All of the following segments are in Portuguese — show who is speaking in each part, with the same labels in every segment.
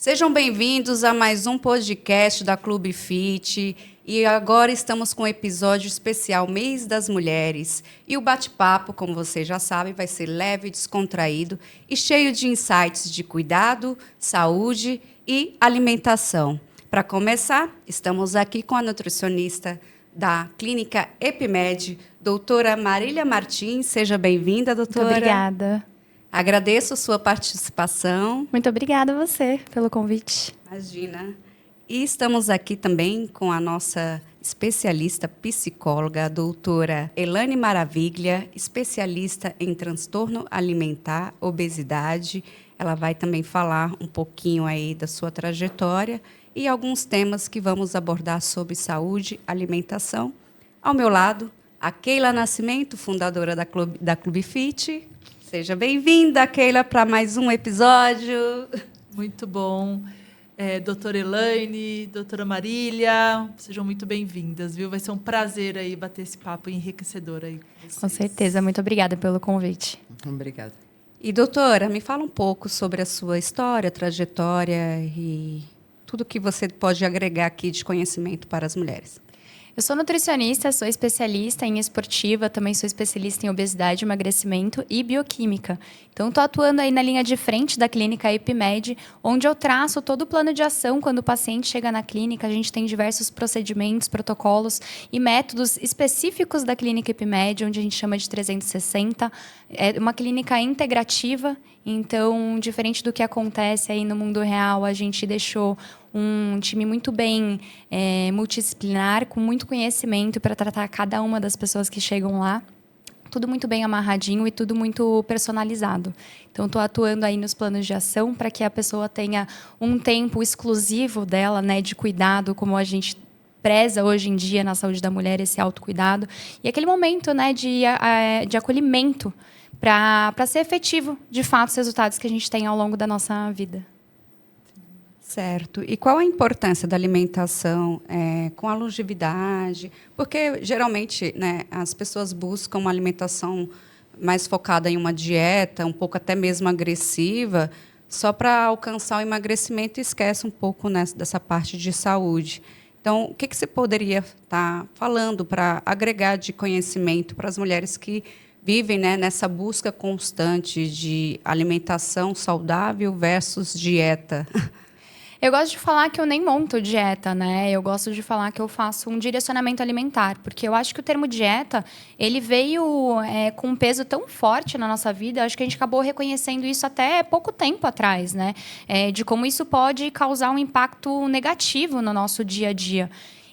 Speaker 1: Sejam bem-vindos a mais um podcast da Clube Fit. E agora estamos com um episódio especial Mês das Mulheres. E o bate-papo, como vocês já sabem, vai ser leve, descontraído e cheio de insights de cuidado, saúde e alimentação. Para começar, estamos aqui com a nutricionista da Clínica Epimed, doutora Marília Martins. Seja bem-vinda, doutora.
Speaker 2: Muito obrigada.
Speaker 1: Agradeço a sua participação.
Speaker 2: Muito obrigada a você pelo convite.
Speaker 1: Imagina. E estamos aqui também com a nossa especialista psicóloga, a doutora Elaine Maraviglia, especialista em transtorno alimentar, obesidade. Ela vai também falar um pouquinho aí da sua trajetória e alguns temas que vamos abordar sobre saúde, alimentação. Ao meu lado, a Keila Nascimento, fundadora da Clube Fit. Seja bem-vinda, Keila, para mais um episódio.
Speaker 3: Muito bom. Doutora Elaine, doutora Marília, sejam muito bem-vindas, viu? Vai ser um prazer aí bater esse papo enriquecedor aí com vocês.
Speaker 2: Com certeza. Muito obrigada pelo convite.
Speaker 1: Obrigada. E, doutora, me fala um pouco sobre a sua história, trajetória e tudo que você pode agregar aqui de conhecimento para as mulheres.
Speaker 2: Eu sou nutricionista, sou especialista em esportiva, também sou especialista em obesidade, emagrecimento e bioquímica. Então, estou atuando aí na linha de frente da clínica Epimed, onde eu traço todo o plano de ação quando o paciente chega na clínica. A gente tem diversos procedimentos, protocolos e métodos específicos da clínica Epimed, onde a gente chama de 360. É uma clínica integrativa, então, diferente do que acontece aí no mundo real, a gente deixou um time muito bem multidisciplinar, com muito conhecimento para tratar cada uma das pessoas que chegam lá. Tudo muito bem amarradinho e tudo muito personalizado. Então, estou atuando aí nos planos de ação para que a pessoa tenha um tempo exclusivo dela, né, de cuidado, como a gente preza hoje em dia na saúde da mulher, esse autocuidado. E aquele momento, né, de acolhimento para ser efetivo, de fato, os resultados que a gente tem ao longo da nossa vida.
Speaker 1: Certo. E qual a importância da alimentação com a longevidade? Porque, geralmente, né, as pessoas buscam uma alimentação mais focada em uma dieta, um pouco até mesmo agressiva, só para alcançar o emagrecimento e esquece um pouco, né, dessa parte de saúde. Então, o que você poderia estar falando para agregar de conhecimento para as mulheres que vivem, né, nessa busca constante de alimentação saudável versus dieta?
Speaker 2: Eu gosto de falar que eu nem monto dieta, né? Eu gosto de falar que eu faço um direcionamento alimentar, porque eu acho que o termo dieta, ele veio com um peso tão forte na nossa vida, acho que a gente acabou reconhecendo isso até pouco tempo atrás, né? De como isso pode causar um impacto negativo no nosso dia a dia.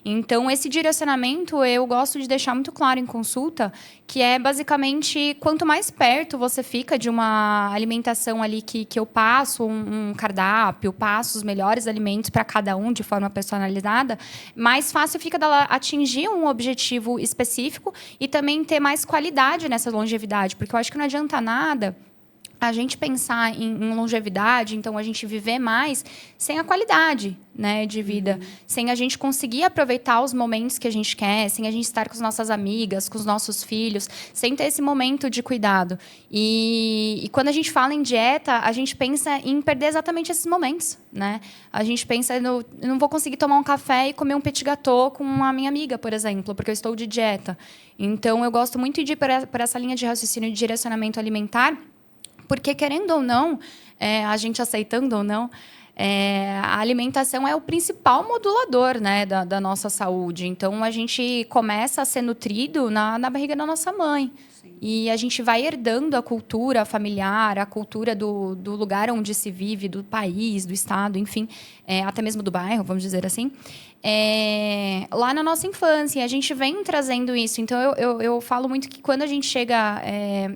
Speaker 2: Então, esse direcionamento eu gosto de deixar muito claro em consulta, que é basicamente quanto mais perto você fica de uma alimentação ali que eu passo um cardápio, passo os melhores alimentos para cada um de forma personalizada, mais fácil fica dela atingir um objetivo específico e também ter mais qualidade nessa longevidade, porque eu acho que não adianta nada a gente pensar em longevidade, então a gente viver mais sem a qualidade, né, de vida, sem a gente conseguir aproveitar os momentos que a gente quer, sem a gente estar com as nossas amigas, com os nossos filhos, sem ter esse momento de cuidado. E quando a gente fala em dieta, a gente pensa em perder exatamente esses momentos, né? A gente pensa, eu não vou conseguir tomar um café e comer um petit gâteau com a minha amiga, por exemplo, porque eu estou de dieta. Então, eu gosto muito de ir por essa linha de raciocínio de direcionamento alimentar, porque, querendo ou não, a gente aceitando ou não, a alimentação é o principal modulador, né, da nossa saúde. Então, a gente começa a ser nutrido na barriga da nossa mãe. Sim. E a gente vai herdando a cultura familiar, a cultura do lugar onde se vive, do país, do estado, enfim, até mesmo do bairro, vamos dizer assim. Lá na nossa infância, a gente vem trazendo isso. Então, eu falo muito que quando a gente chega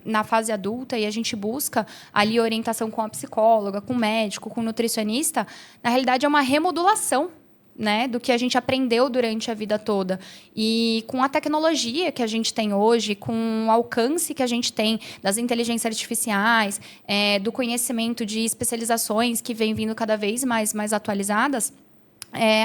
Speaker 2: na fase adulta e a gente busca ali orientação com a psicóloga, com o médico, com o nutricionista, na realidade é uma remodulação, né, do que a gente aprendeu durante a vida toda. E com a tecnologia que a gente tem hoje, com o alcance que a gente tem das inteligências artificiais, do conhecimento de especializações que vem vindo cada vez mais atualizadas,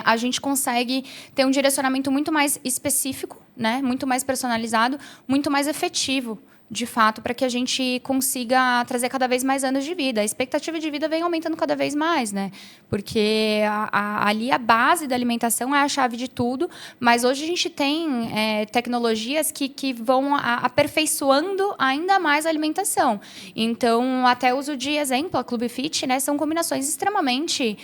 Speaker 2: a gente consegue ter um direcionamento muito mais específico, né? Muito mais personalizado, muito mais efetivo de fato, para que a gente consiga trazer cada vez mais anos de vida. A expectativa de vida vem aumentando cada vez mais, né? Porque ali a base da alimentação é a chave de tudo, mas hoje a gente tem tecnologias que vão aperfeiçoando ainda mais a alimentação. Então, até uso de exemplo, a Clube Fit, né, são combinações extremamente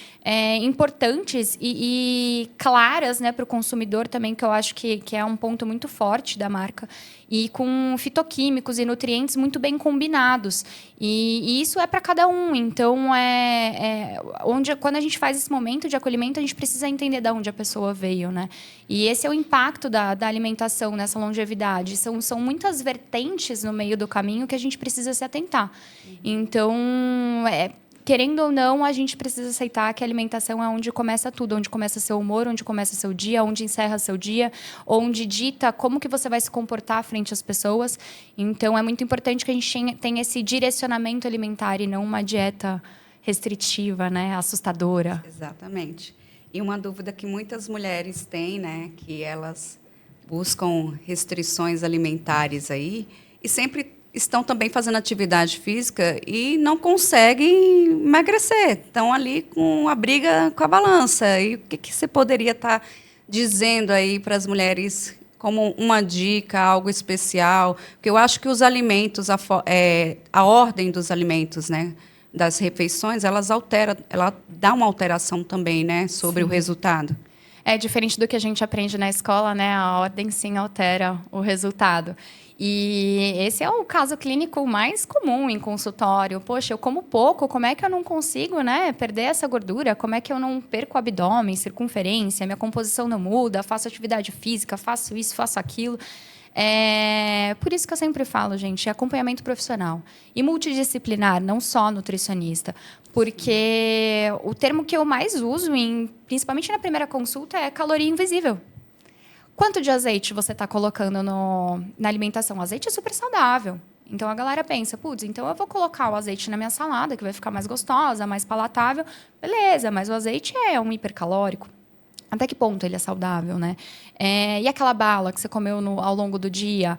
Speaker 2: importantes e claras, né, para o consumidor também, que eu acho que é um ponto muito forte da marca. E com fitoquímicos e nutrientes muito bem combinados. E isso é para cada um. Então, quando a gente faz esse momento de acolhimento, a gente precisa entender de onde a pessoa veio, né? E esse é o impacto da alimentação nessa longevidade. São muitas vertentes no meio do caminho que a gente precisa se atentar. Então, querendo ou não, a gente precisa aceitar que a alimentação é onde começa tudo, onde começa seu humor, onde começa seu dia, onde encerra seu dia, onde dita como que você vai se comportar frente às pessoas. Então, é muito importante que a gente tenha esse direcionamento alimentar e não uma dieta restritiva, né, assustadora.
Speaker 1: Exatamente. E uma dúvida que muitas mulheres têm, né, que elas buscam restrições alimentares aí e sempre estão também fazendo atividade física e não conseguem emagrecer. Estão ali com a briga com a balança. E o que você poderia estar dizendo aí para as mulheres como uma dica, algo especial? Porque eu acho que os alimentos, a ordem dos alimentos, né, das refeições, ela dá uma alteração também, né, sobre o resultado.
Speaker 2: É diferente do que a gente aprende na escola, né? A ordem sim altera o resultado. E esse é o caso clínico mais comum em consultório. Poxa, eu como pouco, como é que eu não consigo, né, perder essa gordura? Como é que eu não perco o abdômen, circunferência, minha composição não muda, faço atividade física, faço isso, faço aquilo. Por isso que eu sempre falo, gente, acompanhamento profissional e multidisciplinar, não só nutricionista, porque o termo que eu mais uso, principalmente na primeira consulta, é caloria invisível. Quanto de azeite você está colocando na alimentação? O azeite é super saudável. Então, a galera pensa, putz, então eu vou colocar o azeite na minha salada, que vai ficar mais gostosa, mais palatável. Beleza, mas o azeite é um hipercalórico. Até que ponto ele é saudável, né? E aquela bala que você comeu ao longo do dia?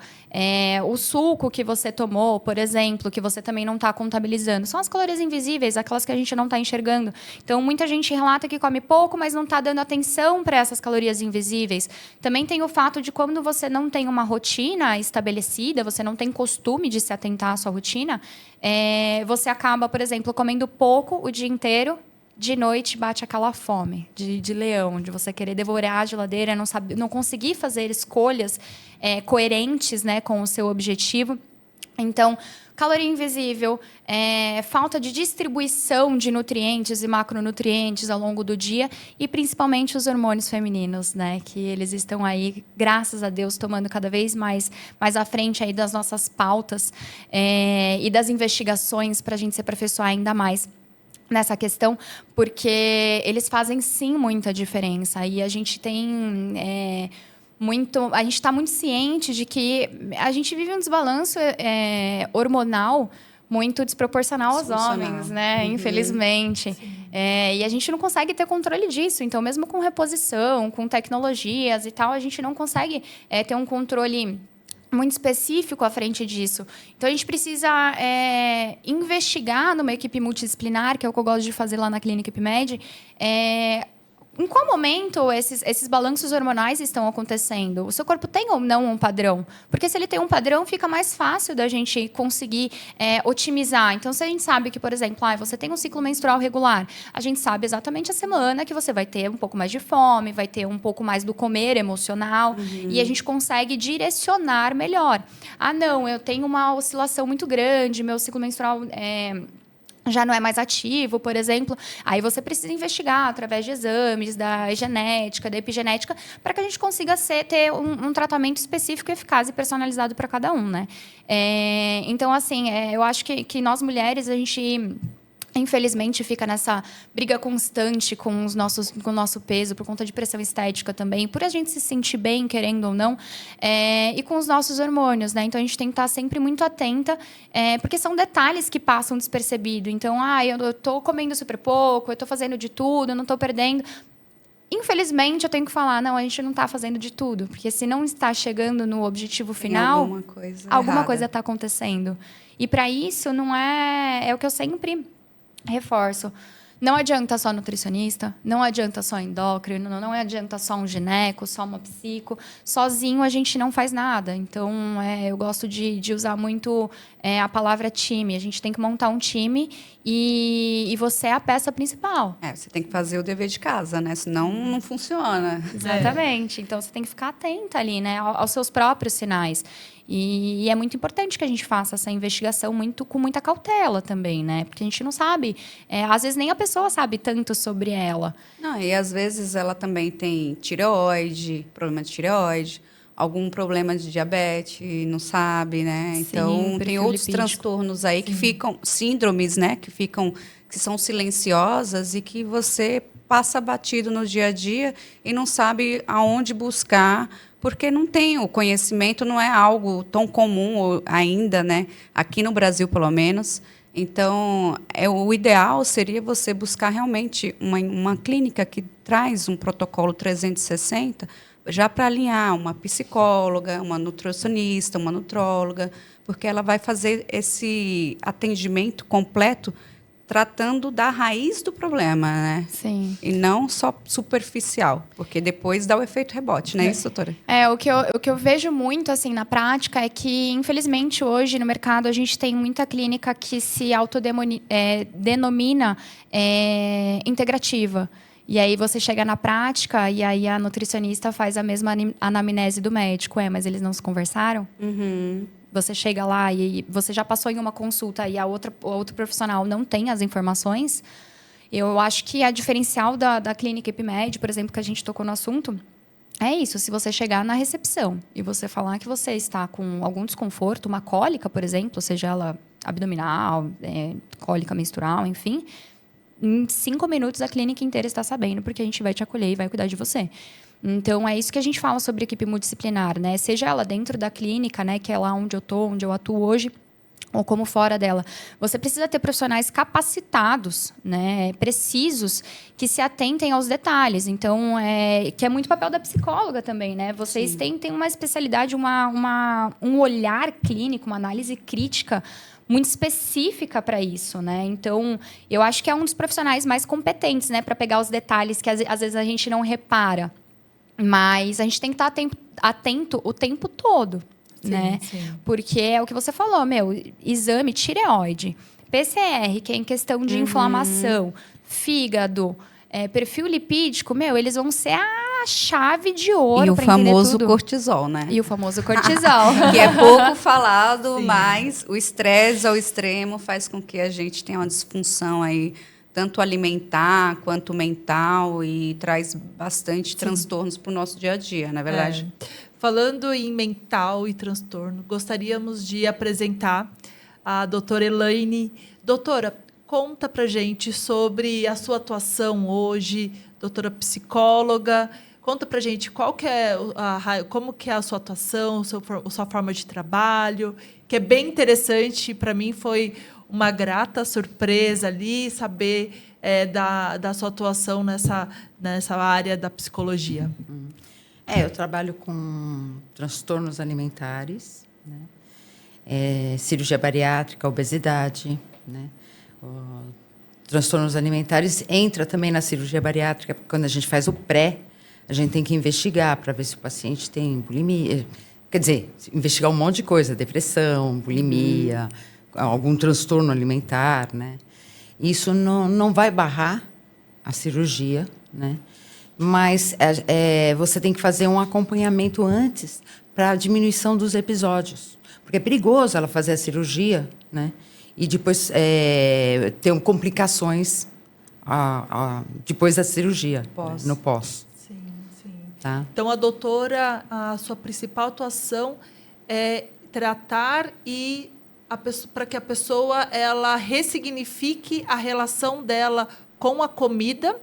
Speaker 2: O suco que você tomou, por exemplo, que você também não está contabilizando. São as calorias invisíveis, aquelas que a gente não está enxergando. Então, muita gente relata que come pouco, mas não está dando atenção para essas calorias invisíveis. Também tem o fato de quando você não tem uma rotina estabelecida, você não tem costume de se atentar à sua rotina, você acaba, por exemplo, comendo pouco o dia inteiro. De noite bate aquela fome de leão, de você querer devorar a geladeira, não conseguir fazer escolhas coerentes, né, com o seu objetivo. Então, caloria invisível, falta de distribuição de nutrientes e macronutrientes ao longo do dia e, principalmente, os hormônios femininos, né, que eles estão aí, graças a Deus, tomando cada vez mais à frente aí das nossas pautas e das investigações para a gente se aperfeiçoar ainda mais nessa questão, porque eles fazem sim muita diferença e a gente tem a gente está muito ciente de que a gente vive um desbalanço hormonal muito desproporcional aos homens, né?
Speaker 1: Uhum.
Speaker 2: Infelizmente. E a gente não consegue ter controle disso. Então, mesmo com reposição, com tecnologias e tal, a gente não consegue ter um controle muito específico à frente disso. Então, a gente precisa investigar numa equipe multidisciplinar, que é o que eu gosto de fazer lá na Clínica Ipmed, em qual momento esses balanços hormonais estão acontecendo? O seu corpo tem ou não um padrão? Porque se ele tem um padrão, fica mais fácil da gente conseguir otimizar. Então, se a gente sabe que, por exemplo, você tem um ciclo menstrual regular, a gente sabe exatamente a semana que você vai ter um pouco mais de fome, vai ter um pouco mais do comer emocional, e a gente consegue direcionar melhor. Não, eu tenho uma oscilação muito grande, meu ciclo menstrual já não é mais ativo, por exemplo, aí você precisa investigar através de exames da genética, da epigenética, para que a gente consiga ter um tratamento específico, eficaz e personalizado para cada um, né? Então, assim, eu acho que nós mulheres, a gente infelizmente fica nessa briga constante com o nosso peso, por conta de pressão estética também, por a gente se sentir bem, querendo ou não, e com os nossos hormônios, né? Então, a gente tem que estar sempre muito atenta, porque são detalhes que passam despercebido. Então, eu estou comendo super pouco, eu estou fazendo de tudo, eu não estou perdendo. Infelizmente, eu tenho que falar, não, a gente não está fazendo de tudo. Porque se não está chegando no objetivo
Speaker 1: Tem
Speaker 2: final,
Speaker 1: alguma
Speaker 2: coisa está acontecendo. E para isso, não é o que eu sempre reforço. Não adianta só nutricionista, não adianta só endócrino, não adianta só um gineco, só uma psico. Sozinho a gente não faz nada. Então, eu gosto de usar muito a palavra time. A gente tem que montar um time e você é a peça principal.
Speaker 1: Você tem que fazer o dever de casa, né? Senão não funciona.
Speaker 2: Exatamente. Então, você tem que ficar atenta ali, né, aos seus próprios sinais. E é muito importante que a gente faça essa investigação com muita cautela também, né? Porque a gente não sabe. Às vezes, nem a pessoa sabe tanto sobre ela.
Speaker 1: Não, e às vezes ela também tem tireoide, problema de tireoide, algum problema de diabetes, não sabe, né?
Speaker 2: Sim,
Speaker 1: Então, tem outros
Speaker 2: lipídico.
Speaker 1: transtornos aí que ficam, síndromes, né? Que são silenciosas e que você passa batido no dia a dia e não sabe aonde buscar, porque não tem o conhecimento, não é algo tão comum ainda, né? Aqui no Brasil, pelo menos. Então, o ideal seria você buscar realmente uma clínica que traz um protocolo 360 já para alinhar uma psicóloga, uma nutricionista, uma nutróloga, porque ela vai fazer esse atendimento completo tratando da raiz do problema, né?
Speaker 2: Sim.
Speaker 1: E não só superficial, porque depois dá o efeito rebote, não é isso, doutora?
Speaker 2: O que eu vejo muito assim na prática é que, infelizmente, hoje no mercado a gente tem muita clínica que se denomina integrativa. E aí você chega na prática e aí a nutricionista faz a mesma anamnese do médico. Mas eles não se conversaram?
Speaker 1: Uhum.
Speaker 2: Você chega lá e você já passou em uma consulta e o outro profissional não tem as informações. Eu acho que a diferencial da clínica Epimed, por exemplo, que a gente tocou no assunto, é isso. Se você chegar na recepção e você falar que você está com algum desconforto, uma cólica, por exemplo, seja ela abdominal, cólica menstrual, enfim, em 5 minutos a clínica inteira está sabendo, porque a gente vai te acolher e vai cuidar de você. Então, é isso que a gente fala sobre equipe multidisciplinar, né? Seja ela dentro da clínica, né, que é lá onde eu atuo hoje, ou como fora dela. Você precisa ter profissionais capacitados, né, precisos, que se atentem aos detalhes. Então, que é muito papel da psicóloga também, né? Vocês têm uma especialidade, um olhar clínico, uma análise crítica muito específica para isso, né? Então, eu acho que é um dos profissionais mais competentes, né, para pegar os detalhes que às vezes a gente não repara. Mas a gente tem que estar atento o tempo todo, né?
Speaker 3: Sim.
Speaker 2: Porque é o que você falou, exame tireoide, PCR, que é em questão de inflamação, fígado, perfil lipídico, eles vão ser a chave de ouro.
Speaker 1: E o
Speaker 2: pra entender
Speaker 1: famoso
Speaker 2: tudo.
Speaker 1: cortisol, né?
Speaker 2: E o famoso cortisol.
Speaker 1: Que é pouco falado,
Speaker 3: Sim.
Speaker 1: mas o estresse ao extremo faz com que a gente tenha uma disfunção aí, tanto alimentar quanto mental, e traz bastante transtornos para o nosso dia a dia, não é verdade?
Speaker 3: Falando em mental e transtorno, gostaríamos de apresentar a doutora Elaine. Doutora, conta pra gente sobre a sua atuação hoje, doutora psicóloga. Conta pra gente como que é a sua atuação, a sua forma de trabalho, que é bem interessante. Para mim foi uma grata surpresa ali saber da sua atuação nessa área da psicologia.
Speaker 4: Eu trabalho com transtornos alimentares, né? Cirurgia bariátrica, obesidade, né? Transtornos alimentares entra também na cirurgia bariátrica, porque quando a gente faz o pré, a gente tem que investigar para ver se o paciente tem bulimia. Quer dizer, investigar um monte de coisa, depressão, bulimia, algum transtorno alimentar, né? Isso não vai barrar a cirurgia, né? Mas você tem que fazer um acompanhamento antes para a diminuição dos episódios. Porque é perigoso ela fazer a cirurgia, né? E depois ter complicações depois da cirurgia, né? No pós.
Speaker 3: Sim.
Speaker 4: Tá?
Speaker 3: Então, a sua principal atuação é tratar para que a pessoa ela ressignifique a relação dela com a comida,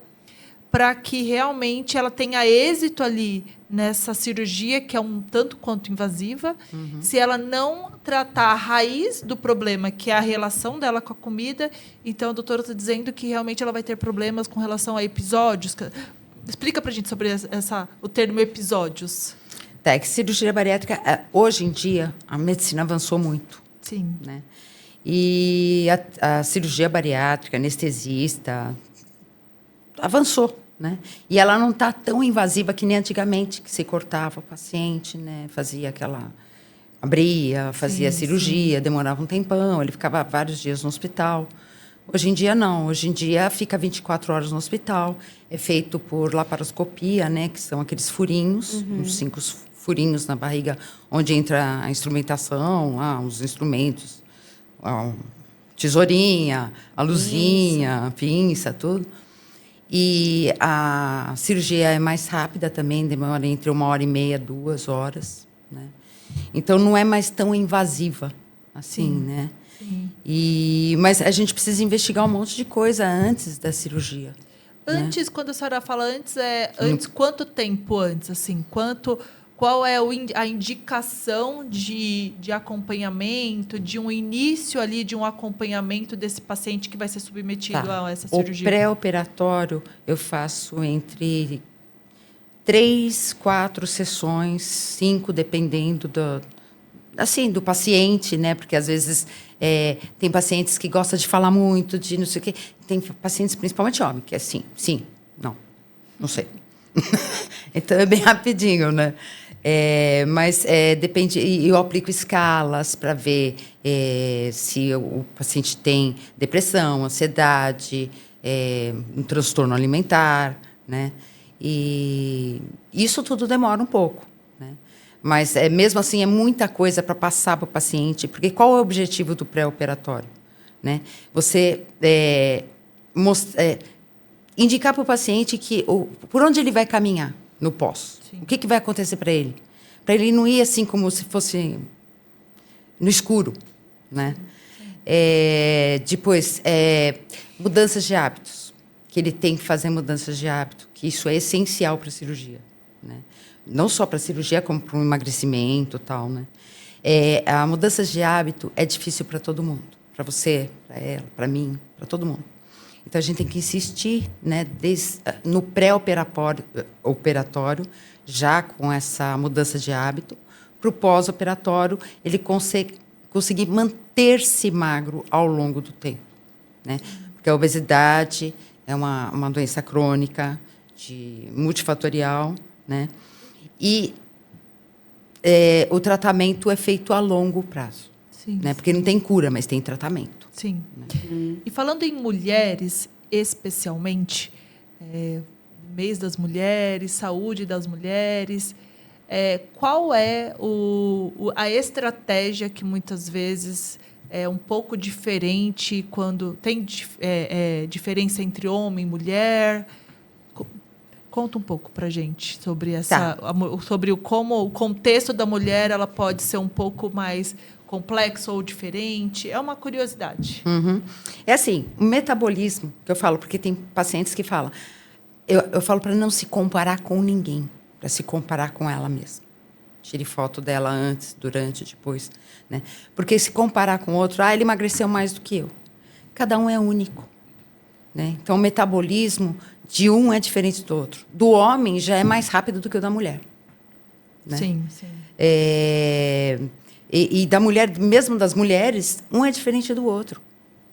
Speaker 3: para que realmente ela tenha êxito ali nessa cirurgia, que é um tanto quanto invasiva. Se ela não tratar a raiz do problema, que é a relação dela com a comida, então a doutora está dizendo que realmente ela vai ter problemas com relação a episódios Explica pra gente sobre o termo episódios.
Speaker 4: Tá, é que cirurgia bariátrica, hoje em dia, a medicina avançou muito,
Speaker 3: Sim.
Speaker 4: né? E a cirurgia bariátrica, anestesista, avançou, né? E ela não está tão invasiva que nem antigamente, que se cortava o paciente, né? Fazia aquela... Abria, fazia cirurgia, demorava um tempão, ele ficava vários dias no hospital. Hoje em dia, não. Hoje em dia, fica 24 horas no hospital. É feito por laparoscopia, né? Que são aqueles furinhos, uns 5 furinhos na barriga, onde entra a instrumentação, os instrumentos, a tesourinha, a luzinha, a pinça, tudo. E a cirurgia é mais rápida também, demora entre 1h30 e 2 horas, né? Então, não é mais tão invasiva assim, né?
Speaker 3: Sim.
Speaker 4: Mas a gente precisa investigar um monte de coisa antes da cirurgia.
Speaker 3: Antes, né? Quando a senhora fala antes, quanto tempo antes? Assim, qual é a indicação de acompanhamento, de um início ali de um acompanhamento desse paciente que vai ser submetido a essa cirurgia?
Speaker 4: O pré-operatório eu faço entre 3, 4 sessões, 5, dependendo do paciente, né? Porque às vezes tem pacientes que gostam de falar muito, de não sei o quê. Tem pacientes, principalmente homem, que é sim, não sei. Então é bem rapidinho, né? Mas depende. E eu aplico escalas para ver se o paciente tem depressão, ansiedade, um transtorno alimentar, né? E isso tudo demora um pouco, né? Mas, mesmo assim, é muita coisa para passar para o paciente. Porque qual é o objetivo do pré-operatório? Né? Você indicar para o paciente por onde ele vai caminhar no pós. Sim. O que vai acontecer para ele? Para ele não ir assim como se fosse no escuro. Né? Depois, mudanças de hábitos. Que ele tem que fazer mudanças de hábito, que isso é essencial para a cirurgia, né? Não só para a cirurgia, como para o emagrecimento e tal, né? A mudança de hábito é difícil para todo mundo, para você, para ela, para mim, para todo mundo. Então a gente tem que insistir, né, no pré-operatório, já com essa mudança de hábito, para o pós-operatório ele conseguir manter-se magro ao longo do tempo, né? Porque a obesidade é uma doença crônica, multifatorial, né? E o tratamento é feito a longo prazo.
Speaker 3: Sim,
Speaker 4: né? Porque não tem cura, mas tem tratamento.
Speaker 3: Sim.
Speaker 4: Né?
Speaker 3: E falando em mulheres, especialmente, mês das mulheres, saúde das mulheres, qual é a estratégia que muitas vezes é um pouco diferente quando tem diferença entre homem e mulher? Conta um pouco para a gente sobre sobre como o contexto da mulher ela pode ser um pouco mais complexo ou diferente. É uma curiosidade.
Speaker 4: Uhum. É assim, o metabolismo, que eu falo, porque tem pacientes que falam, eu falo para não se comparar com ninguém, para se comparar com ela mesma. Tire foto dela antes, durante, depois. Né? Porque se comparar com outro, ele emagreceu mais do que eu. Cada um é único. Né? Então, o metabolismo de um é diferente do outro. Do homem já é mais rápido do que o da mulher. Né?
Speaker 3: Sim, sim.
Speaker 4: E da mulher, mesmo das mulheres, um é diferente do outro.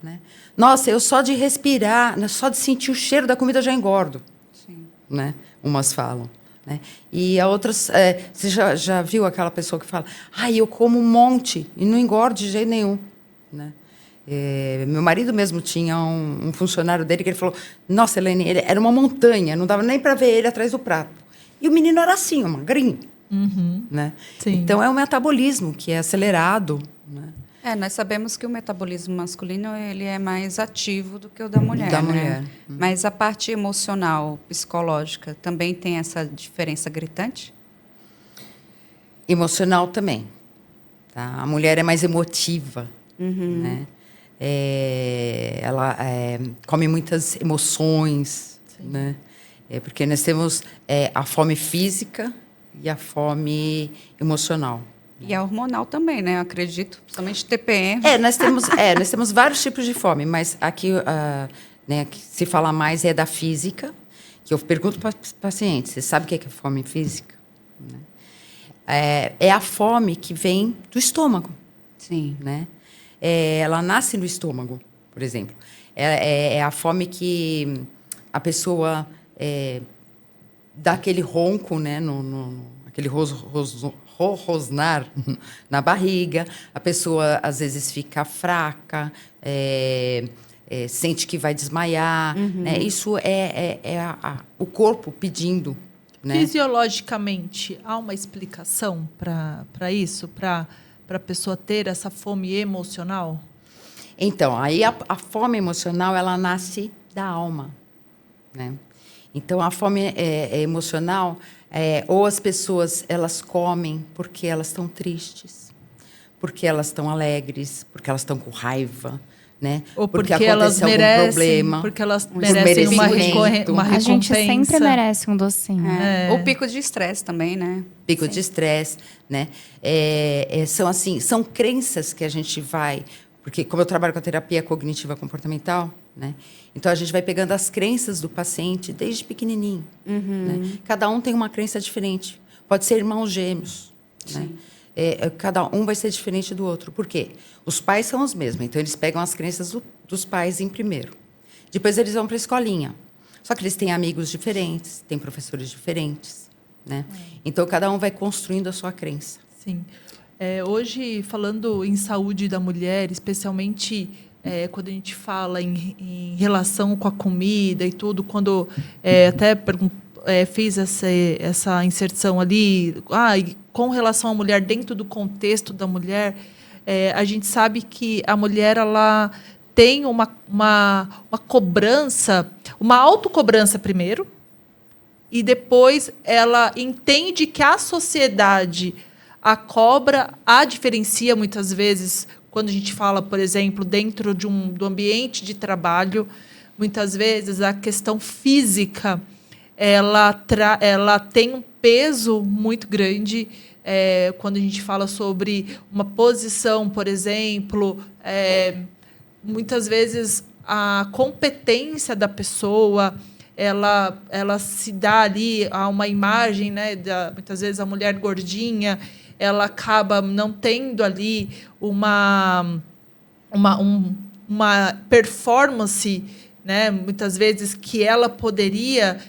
Speaker 4: Né? Nossa, eu só de respirar, só de sentir o cheiro da comida eu já engordo. Sim. Né? Umas falam. Né? E a outras... você já viu aquela pessoa que fala, eu como um monte e não engordo de jeito nenhum. Né? Meu marido mesmo tinha um funcionário dele que ele falou, nossa, Helene, ele era uma montanha, não dava nem para ver ele atrás do prato. E o menino era assim, magrinho.
Speaker 3: Uhum.
Speaker 4: Né?
Speaker 3: Sim.
Speaker 4: Então, é o metabolismo que é acelerado. Né?
Speaker 1: Nós sabemos que o metabolismo masculino ele é mais ativo do que o da mulher.
Speaker 4: Da
Speaker 1: né?
Speaker 4: mulher.
Speaker 1: Mas a parte emocional, psicológica, também tem essa diferença gritante?
Speaker 4: Emocional também. Tá? A mulher é mais emotiva.
Speaker 1: Uhum.
Speaker 4: Né? Ela come muitas emoções. Né? Porque nós temos a fome física e a fome emocional.
Speaker 1: E a hormonal também, né? Eu acredito, principalmente TPM.
Speaker 4: Nós temos vários tipos de fome, mas aqui, né, que se fala mais da física, que eu pergunto para os pacientes, você sabe o que é fome física? Né? É a fome que vem do estômago.
Speaker 1: Sim.
Speaker 4: Né? Ela nasce no estômago, por exemplo. É a fome que a pessoa dá aquele ronco, né, aquele rosnar na barriga. A pessoa, às vezes, fica fraca, sente que vai desmaiar. Né? Isso o corpo pedindo. Né?
Speaker 3: Fisiologicamente, há uma explicação para isso? Para a pessoa ter essa fome emocional?
Speaker 4: Então, aí a fome emocional, ela nasce da alma. Né? Então, a fome emocional, ou as pessoas elas comem porque elas estão tristes, porque elas estão alegres, porque elas estão com raiva, né?
Speaker 3: Ou porque
Speaker 4: aconteceu
Speaker 3: elas merecem,
Speaker 4: algum problema,
Speaker 3: porque elas
Speaker 4: por
Speaker 3: merecem uma
Speaker 4: merecimento.
Speaker 2: A gente
Speaker 3: recompensa.
Speaker 2: sempre merece um docinho.
Speaker 1: O pico de estresse também, né?
Speaker 4: Pico de estresse, né? São crenças que a gente vai... Porque, como eu trabalho com a terapia cognitiva comportamental, né? Então, a gente vai pegando as crenças do paciente desde pequenininho. Né? Cada um tem uma crença diferente. Pode ser irmãos gêmeos. Né? Cada um vai ser diferente do outro. Por quê? Os pais são os mesmos. Então, eles pegam as crenças dos pais em primeiro. Depois, eles vão para a escolinha. Só que eles têm amigos diferentes, têm professores diferentes. Né? Então, cada um vai construindo a sua crença.
Speaker 3: Sim. Hoje, falando em saúde da mulher, especialmente quando a gente fala em relação com a comida e tudo, quando até fiz essa inserção ali, com relação à mulher, dentro do contexto da mulher, a gente sabe que a mulher ela tem uma cobrança, uma autocobrança primeiro, e depois ela entende que a sociedade a cobra a diferencia muitas vezes quando a gente fala, por exemplo, dentro do ambiente de trabalho, muitas vezes a questão física ela tem um peso muito grande quando a gente fala sobre uma posição, por exemplo, muitas vezes a competência da pessoa ela se dá ali a uma imagem, né, muitas vezes a mulher gordinha ela acaba não tendo ali uma performance, né, muitas vezes que ela poderia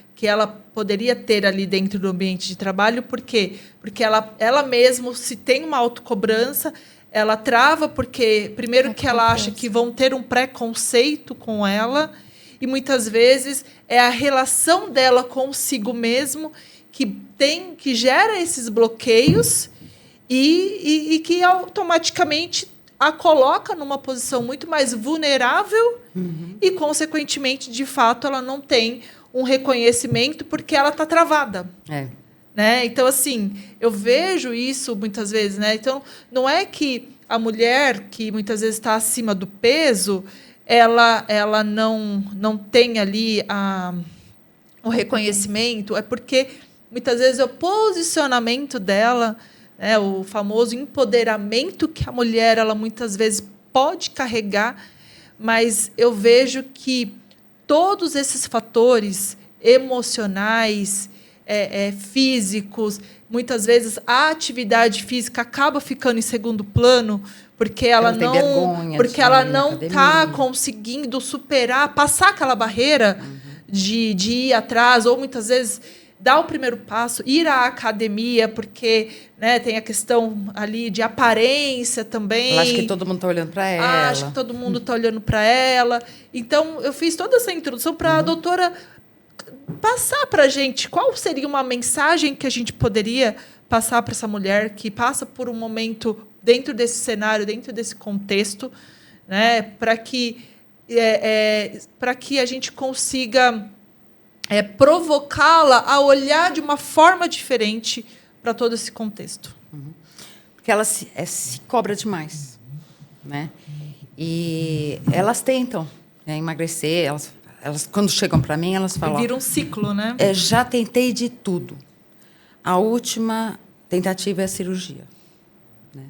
Speaker 3: ter ali dentro do ambiente de trabalho. Por quê? Porque ela mesma, se tem uma autocobrança, ela trava porque, primeiro, que ela acha que vão ter um preconceito com ela, e muitas vezes é a relação dela consigo mesmo que gera esses bloqueios e que automaticamente a coloca numa posição muito mais vulnerável e, consequentemente, de fato, ela não tem um reconhecimento porque ela está travada. Né? Então, assim, eu vejo isso muitas vezes. Né? Então, não é que a mulher que muitas vezes está acima do peso, ela não tem ali o reconhecimento, é porque muitas vezes é o posicionamento dela, né, o famoso empoderamento que a mulher ela muitas vezes pode carregar, mas eu vejo que todos esses fatores emocionais, físicos, muitas vezes a atividade física acaba ficando em segundo plano porque ela não está conseguindo superar, passar aquela barreira de ir atrás, ou muitas vezes dar o primeiro passo, ir à academia, porque, né, tem a questão ali de aparência também.
Speaker 4: Ela acha que todo mundo está olhando para ela.
Speaker 3: Acha que todo mundo está olhando para ela. Então, eu fiz toda essa introdução para a doutora passar para a gente qual seria uma mensagem que a gente poderia passar para essa mulher que passa por um momento dentro desse cenário, dentro desse contexto, né, para que a gente consiga provocá-la a olhar de uma forma diferente para todo esse contexto.
Speaker 4: Porque ela se cobra demais. Né? E elas tentam emagrecer, elas, quando chegam para mim, elas falam...
Speaker 3: Vira um ciclo, né?
Speaker 4: Já tentei de tudo. A última tentativa é a cirurgia. Né?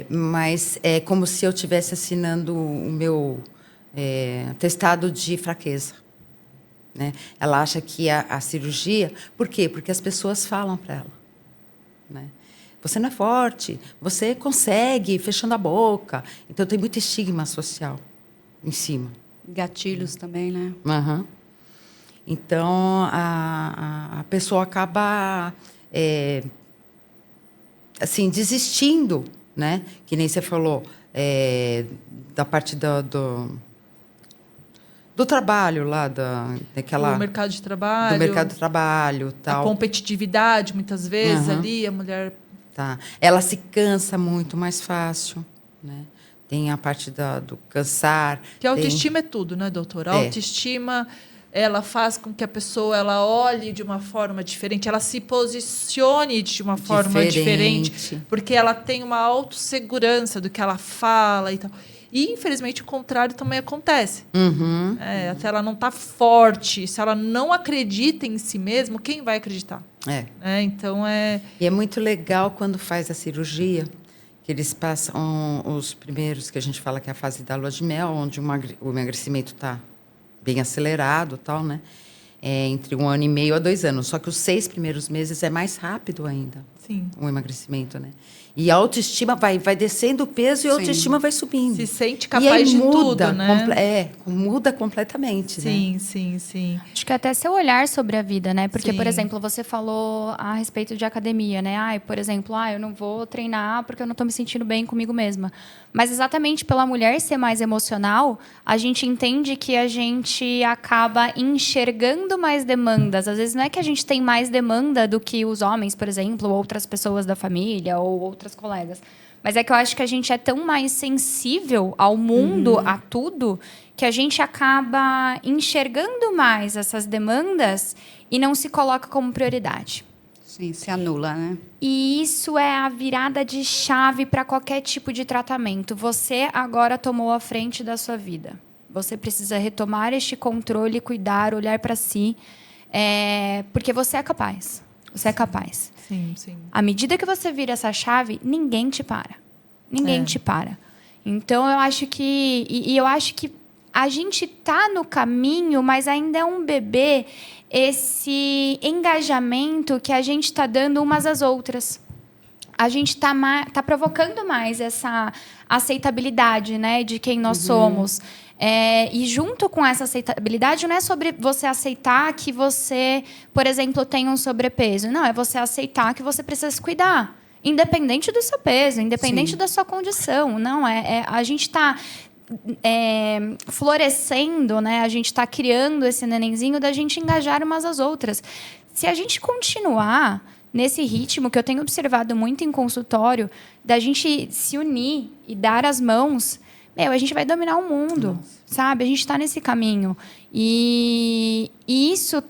Speaker 4: Mas é como se eu estivesse assinando o meu atestado de fraqueza. né? Ela acha que a cirurgia... Por quê? Porque as pessoas falam para ela, né? Você não é forte, você consegue, fechando a boca. Então, tem muito estigma social em cima.
Speaker 1: Gatilhos também, né?
Speaker 4: Uhum. Então, a pessoa acaba, assim, desistindo, né? Que nem você falou, da parte do trabalho lá, daquela...
Speaker 3: O mercado de trabalho.
Speaker 4: Do mercado de trabalho,
Speaker 3: A
Speaker 4: tal.
Speaker 3: competitividade, muitas vezes, ali, a mulher...
Speaker 4: Tá. Ela se cansa muito mais fácil, né? Tem a parte do cansar.
Speaker 3: Que a autoestima é tudo, né, doutora? A autoestima, ela faz com que a pessoa ela olhe de uma forma diferente, ela se posicione de uma forma diferente, porque ela tem uma autossegurança do que ela fala e tal. E, infelizmente, o contrário também acontece.
Speaker 4: Uhum.
Speaker 3: Até ela não está forte, se ela não acredita em si mesma, quem vai acreditar? Então,
Speaker 4: E é muito legal quando faz a cirurgia, que eles passam os primeiros, que a gente fala que é a fase da lua de mel, onde o emagrecimento está bem acelerado, tal, né? Entre 1 ano e meio a 2 anos. Só que os 6 primeiros meses é mais rápido ainda.
Speaker 3: Sim.
Speaker 4: O emagrecimento, né? E a autoestima vai descendo o peso e a autoestima vai subindo.
Speaker 3: Se sente capaz de tudo,
Speaker 4: né? Muda completamente,
Speaker 3: sim,
Speaker 4: né?
Speaker 3: Sim.
Speaker 2: Acho que até seu olhar sobre a vida, né? Porque,
Speaker 3: Sim.
Speaker 2: por exemplo, você falou a respeito de academia, né? Por exemplo, eu não vou treinar porque eu não estou me sentindo bem comigo mesma. Mas exatamente pela mulher ser mais emocional, a gente entende que a gente acaba enxergando mais demandas. Às vezes não é que a gente tem mais demanda do que os homens, por exemplo, ou outras pessoas da família, ou outras colegas. Mas é que eu acho que a gente é tão mais sensível ao mundo, a tudo, que a gente acaba enxergando mais essas demandas e não se coloca como prioridade.
Speaker 1: Sim, se anula, né?
Speaker 2: E isso é a virada de chave para qualquer tipo de tratamento. Você agora tomou a frente da sua vida. Você precisa retomar este controle, cuidar, olhar para si, porque você é capaz. Você é capaz.
Speaker 3: Sim.
Speaker 2: À medida que você vira essa chave, ninguém te para. Ninguém te para. Então, eu acho que... E eu acho que a gente está no caminho, mas ainda é um bebê esse engajamento que a gente está dando umas às outras. A gente tá provocando mais essa aceitabilidade, né, de quem nós somos. E junto com essa aceitabilidade, não é sobre você aceitar que você, por exemplo, tem um sobrepeso. Não, é você aceitar que você precisa se cuidar. Independente do seu peso, independente da sua condição. Não, a gente está... florescendo, né? A gente está criando esse nenenzinho da gente engajar umas às outras. Se a gente continuar nesse ritmo que eu tenho observado muito em consultório, da gente se unir e dar as mãos, a gente vai dominar o mundo, sabe? A gente está nesse caminho. E isso,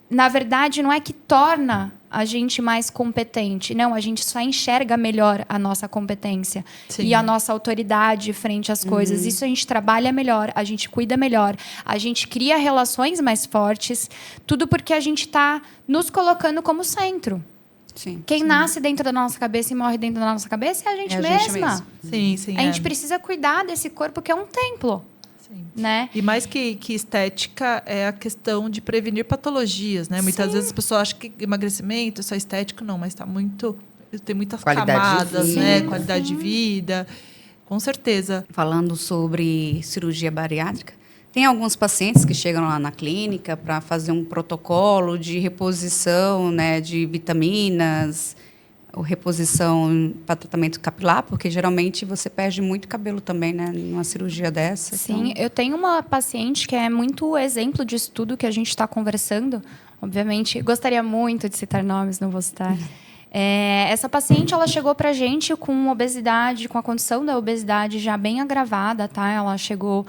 Speaker 2: na verdade, não é que torna a gente mais competente. Não, a gente só enxerga melhor a nossa competência. Sim. E a nossa autoridade frente às coisas. Isso a gente trabalha melhor, a gente cuida melhor, a gente cria relações mais fortes. Tudo porque a gente está nos colocando como centro.
Speaker 1: Sim.
Speaker 2: Quem nasce dentro da nossa cabeça e morre dentro da nossa cabeça é a gente mesma.
Speaker 3: Sim.
Speaker 2: A gente precisa cuidar desse corpo que é um templo. Né?
Speaker 3: E mais que estética é a questão de prevenir patologias, né? Muitas vezes as pessoas acham que emagrecimento é só estético, não, mas tem muitas camadas, né? Qualidade de vida, com certeza.
Speaker 1: Falando sobre cirurgia bariátrica, tem alguns pacientes que chegam lá na clínica para fazer um protocolo de reposição, né, de vitaminas, ou reposição para tratamento capilar, porque geralmente você perde muito cabelo também, né, numa cirurgia dessa.
Speaker 2: Sim, então... eu tenho uma paciente que é muito exemplo disso tudo que a gente está conversando. Obviamente, gostaria muito de citar nomes, não vou citar. Essa paciente, ela chegou para a gente com obesidade, com a condição da obesidade já bem agravada, tá? Ela chegou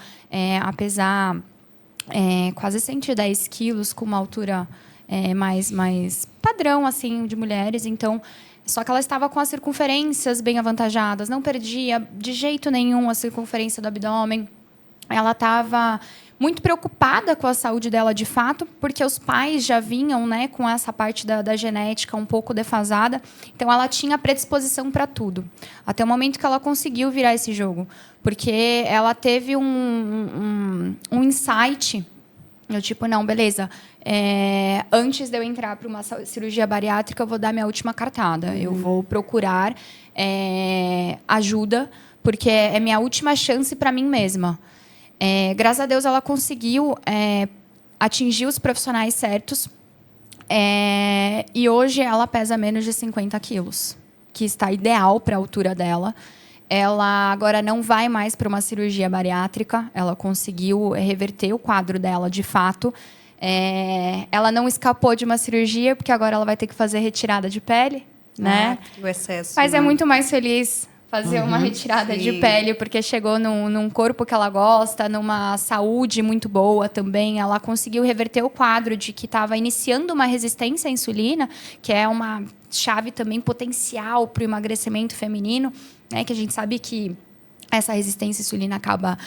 Speaker 2: a pesar quase 110 quilos, com uma altura mais padrão, assim, de mulheres. Então, só que ela estava com as circunferências bem avantajadas, não perdia de jeito nenhum a circunferência do abdômen. Ela estava muito preocupada com a saúde dela de fato, porque os pais já vinham, né, com essa parte da genética um pouco defasada. Então, ela tinha predisposição para tudo. Até o momento que ela conseguiu virar esse jogo. Porque ela teve um insight Eu, tipo, não, beleza. Antes de eu entrar para uma cirurgia bariátrica, eu vou dar minha última cartada. Eu vou procurar ajuda, porque é minha última chance para mim mesma. Graças a Deus, ela conseguiu atingir os profissionais certos. E hoje ela pesa menos de 50 quilos, que está ideal para a altura dela. Ela agora não vai mais para uma cirurgia bariátrica. Ela conseguiu reverter o quadro dela, de fato. Ela não escapou de uma cirurgia, porque agora ela vai ter que fazer retirada de pele, né?
Speaker 1: O excesso.
Speaker 2: Mas
Speaker 1: né?
Speaker 2: é muito mais feliz fazer uma retirada de
Speaker 1: sim.
Speaker 2: pele, porque chegou num corpo que ela gosta, numa saúde muito boa também. Ela conseguiu reverter o quadro de que estava iniciando uma resistência à insulina, que é uma chave também potencial para o emagrecimento feminino, né? Que a gente sabe que essa resistência à insulina acaba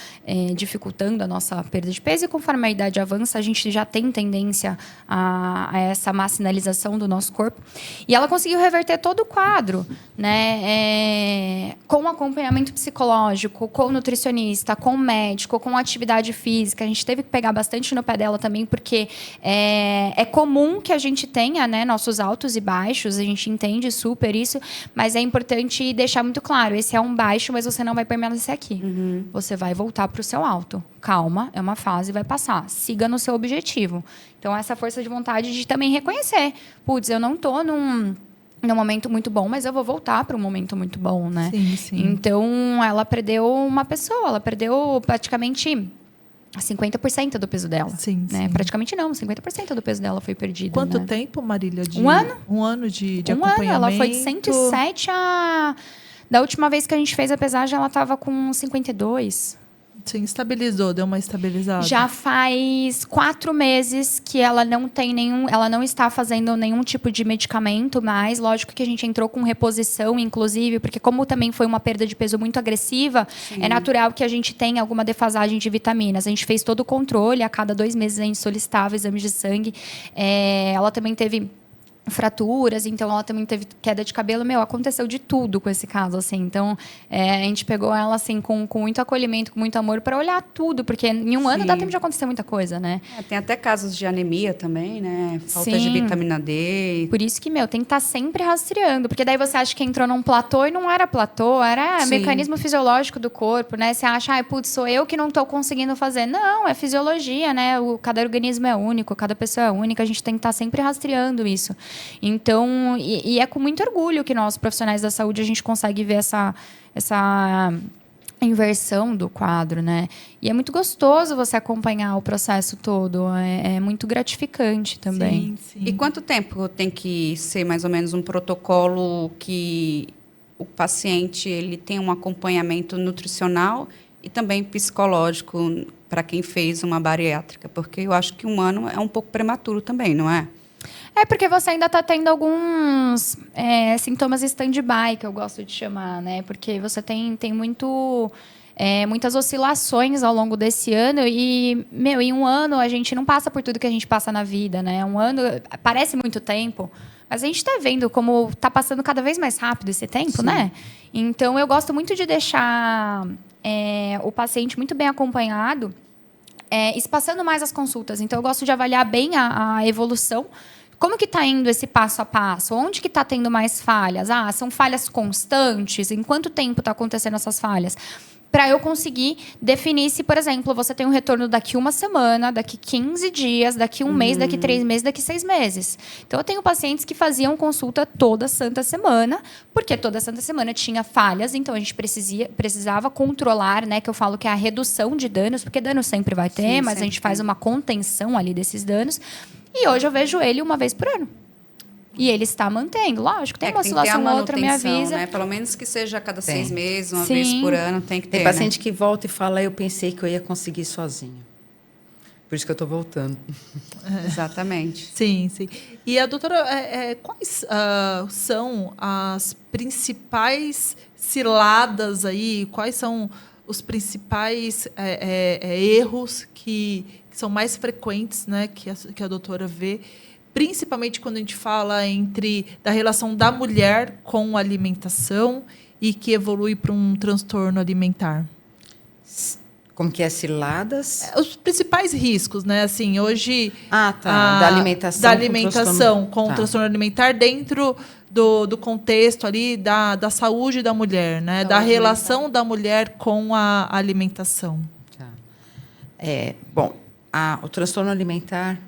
Speaker 2: dificultando a nossa perda de peso, e conforme a idade avança, a gente já tem tendência a essa massinalização do nosso corpo. E ela conseguiu reverter todo o quadro, né? Com acompanhamento psicológico, com nutricionista, com médico, com atividade física. A gente teve que pegar bastante no pé dela também, porque é comum que a gente tenha, né, nossos altos e baixos, a gente entende super isso, mas é importante deixar muito claro, esse é um baixo, mas você não vai permanecer aqui. Você vai voltar para o seu alto. Calma, é uma fase, vai passar. Siga no seu objetivo. Então, essa força de vontade de também reconhecer. Putz, eu não estou num momento muito bom, mas eu vou voltar para um momento muito bom, né?
Speaker 3: Sim, sim.
Speaker 2: Então, ela perdeu uma pessoa. Ela perdeu praticamente 50% do peso dela.
Speaker 3: Sim,
Speaker 2: né?
Speaker 3: sim.
Speaker 2: Praticamente não, 50% do peso dela foi perdido.
Speaker 3: Quanto
Speaker 2: né?
Speaker 3: tempo, Marília?
Speaker 2: Um ano.
Speaker 3: Um ano de
Speaker 2: Um ano.
Speaker 3: acompanhamento?
Speaker 2: Ela foi de 107 a... Da última vez que a gente fez a pesagem, ela estava com 52.
Speaker 3: Sim, estabilizou, deu uma estabilizada.
Speaker 2: Já faz 4 meses que ela não tem ela não está fazendo nenhum tipo de medicamento mais. Lógico que a gente entrou com reposição, inclusive, porque como também foi uma perda de peso muito agressiva, é natural que a gente tenha alguma defasagem de vitaminas. A gente fez todo o controle, a cada 2 meses a gente solicitava exames de sangue. Ela também teve fraturas, então ela também teve queda de cabelo. Aconteceu de tudo com esse caso, assim. Então, a gente pegou ela, assim, com muito acolhimento, com muito amor, para olhar tudo, porque em um ano dá tempo de acontecer muita coisa, né?
Speaker 1: Tem até casos de anemia também, né? Falta de
Speaker 2: Sim.
Speaker 1: vitamina D.
Speaker 2: Por isso que, tem que estar sempre rastreando, porque daí você acha que entrou num platô e não era platô, era
Speaker 1: Sim.
Speaker 2: mecanismo fisiológico do corpo, né? Você acha, putz, sou eu que não estou conseguindo fazer. Não, é fisiologia, né? Cada organismo é único, cada pessoa é única, a gente tem que estar sempre rastreando isso. Então, e é com muito orgulho que nós, profissionais da saúde, a gente consegue ver essa inversão do quadro, né? E é muito gostoso você acompanhar o processo todo, é muito gratificante também.
Speaker 3: Sim, sim.
Speaker 1: E quanto tempo tem que ser mais ou menos um protocolo que o paciente ele tem um acompanhamento nutricional e também psicológico para quem fez uma bariátrica? Porque eu acho que 1 ano é um pouco prematuro também, não é?
Speaker 2: É porque você ainda está tendo alguns sintomas stand-by, que eu gosto de chamar, né? Porque você tem muitas oscilações ao longo desse ano e, em 1 ano a gente não passa por tudo que a gente passa na vida, né? 1 ano parece muito tempo, mas a gente está vendo como está passando cada vez mais rápido esse tempo, né? Então, eu gosto muito de deixar o paciente muito bem acompanhado, espaçando mais as consultas. Então, eu gosto de avaliar bem a evolução. Como que está indo esse passo a passo? Onde que está tendo mais falhas? São falhas constantes? Em quanto tempo está acontecendo essas falhas? Para eu conseguir definir se, por exemplo, você tem um retorno daqui 1 semana, daqui 15 dias, daqui 1 mês, daqui 3 meses, daqui 6 meses. Então, eu tenho pacientes que faziam consulta toda santa semana, porque toda santa semana tinha falhas, então a gente precisava controlar, né? Que eu falo que é a redução de danos, porque dano sempre vai ter, mas a gente faz uma contenção ali desses danos. E hoje eu vejo ele 1 vez por ano. E ele está mantendo. Lógico, tem uma oscilação ou outra, me avisa.
Speaker 1: Né? Pelo menos que seja a cada 6 meses, uma
Speaker 2: Sim.
Speaker 1: vez por ano, tem que ter.
Speaker 4: Tem paciente que volta e fala, eu pensei que eu ia conseguir sozinha. Por isso que eu estou voltando.
Speaker 1: Exatamente.
Speaker 3: Sim, sim. E a doutora, quais são as principais ciladas aí? Quais são os principais erros que são mais frequentes, né, que a doutora vê, principalmente quando a gente fala da relação da mulher com a alimentação e que evolui para um transtorno alimentar?
Speaker 4: Como que é, ciladas?
Speaker 3: Os principais riscos, né? Assim, hoje...
Speaker 4: Ah, tá. Da alimentação.
Speaker 3: Da alimentação com
Speaker 4: tá.
Speaker 3: transtorno alimentar dentro do contexto ali da saúde da mulher, né? Da relação da mulher com a alimentação.
Speaker 4: Tá. Bom, o transtorno alimentar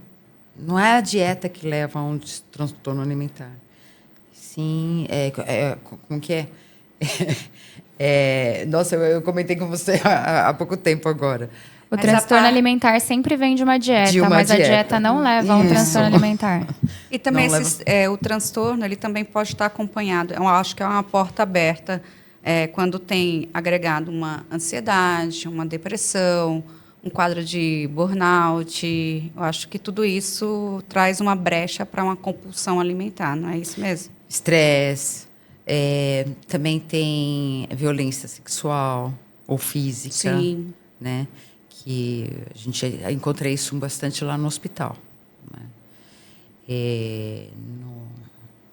Speaker 4: não é a dieta que leva a um transtorno alimentar. Sim, como que é? Nossa, eu comentei com você há pouco tempo agora.
Speaker 2: O transtorno alimentar sempre vem de uma dieta, mas a dieta não leva a um transtorno alimentar.
Speaker 1: E também o transtorno, ele também pode estar acompanhado. Eu acho que é uma porta aberta quando tem agregado uma ansiedade, uma depressão, um quadro de burnout. Eu acho que tudo isso traz uma brecha para uma compulsão alimentar, não é isso mesmo?
Speaker 4: Estresse. Também tem violência sexual ou física.
Speaker 1: Sim.
Speaker 4: Né? Que encontrei isso bastante lá no hospital. Né?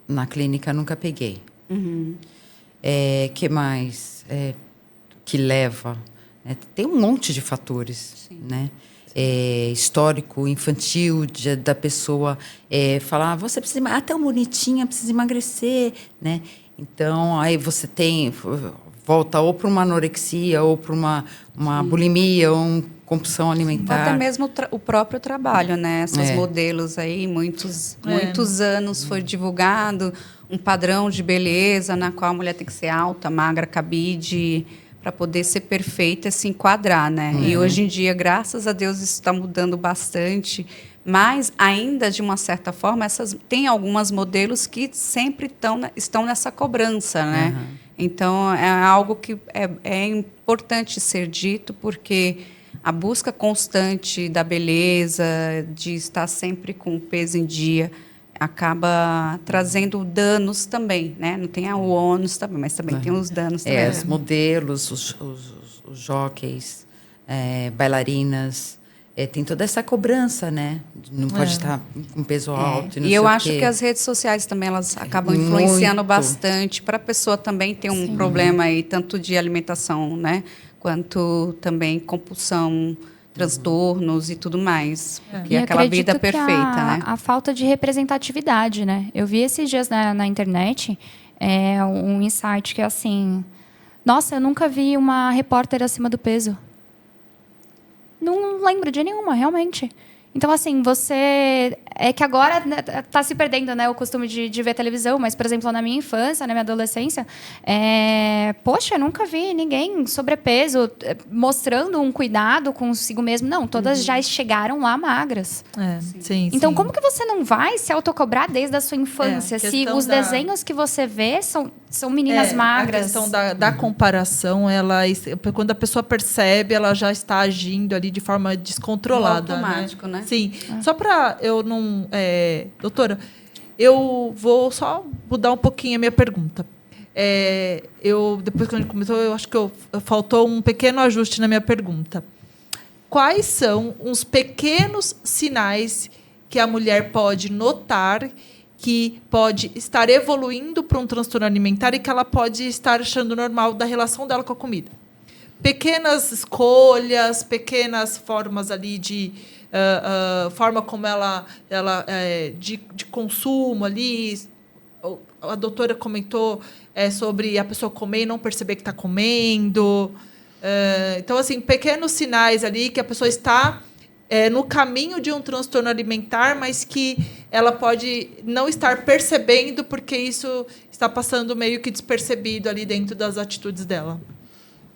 Speaker 4: Na clínica nunca peguei.
Speaker 1: Uhum.
Speaker 4: Que mais que leva? Né? Tem um monte de fatores, né? Histórico, infantil, da pessoa falar, você precisa até tão bonitinha, precisa emagrecer, né? Então aí você volta ou para uma anorexia ou para uma bulimia ou uma compulsão alimentar.
Speaker 1: Até mesmo o próprio trabalho, né? Essas modelos aí, muitos anos foi divulgado um padrão de beleza na qual a mulher tem que ser alta, magra, cabide, para poder ser perfeita e se enquadrar, né? E hoje em dia, graças a Deus, isso está mudando bastante, mas ainda, de uma certa forma, tem algumas modelos que sempre estão nessa cobrança, né? Então, é algo que é importante ser dito, porque a busca constante da beleza, de estar sempre com o peso em dia, acaba trazendo danos também, né? Não tem o ônus também, mas também tem os danos também.
Speaker 4: Os modelos, os jockeys, bailarinas, tem toda essa cobrança, né? Não pode estar com peso alto.
Speaker 1: E eu acho que as redes sociais também elas acabam influenciando bastante para a pessoa também ter um problema aí, tanto de alimentação, né? Quanto também compulsão, transtornos e tudo mais. E aquela vida perfeita, né?
Speaker 2: A falta de representatividade, né? Eu vi esses dias na internet um insight que é assim... Nossa, eu nunca vi uma repórter acima do peso. Não lembro de nenhuma, realmente. Então, assim, você... É que agora está se perdendo, né, o costume de ver televisão, mas, por exemplo, na minha infância, na minha adolescência, poxa, eu nunca vi ninguém sobrepeso mostrando um cuidado consigo mesmo. Não, todas já chegaram lá magras.
Speaker 3: Sim.
Speaker 2: Então, como que você não vai se autocobrar desde a sua infância? Se os desenhos que você vê são meninas magras.
Speaker 3: A questão da comparação, quando a pessoa percebe, ela já está agindo ali de forma descontrolada.
Speaker 1: Automático, né?
Speaker 3: Sim. Só para eu não... doutora, eu vou só mudar um pouquinho a minha pergunta. Depois que a gente começou, eu acho que faltou um pequeno ajuste na minha pergunta. Quais são os pequenos sinais que a mulher pode notar que pode estar evoluindo para um transtorno alimentar e que ela pode estar achando normal da relação dela com a comida? Pequenas escolhas, pequenas formas ali de... forma como ela de consumo ali. A doutora comentou sobre a pessoa comer e não perceber que está comendo. Então, assim, pequenos sinais ali que a pessoa está no caminho de um transtorno alimentar, mas que ela pode não estar percebendo porque isso está passando meio que despercebido ali dentro das atitudes dela.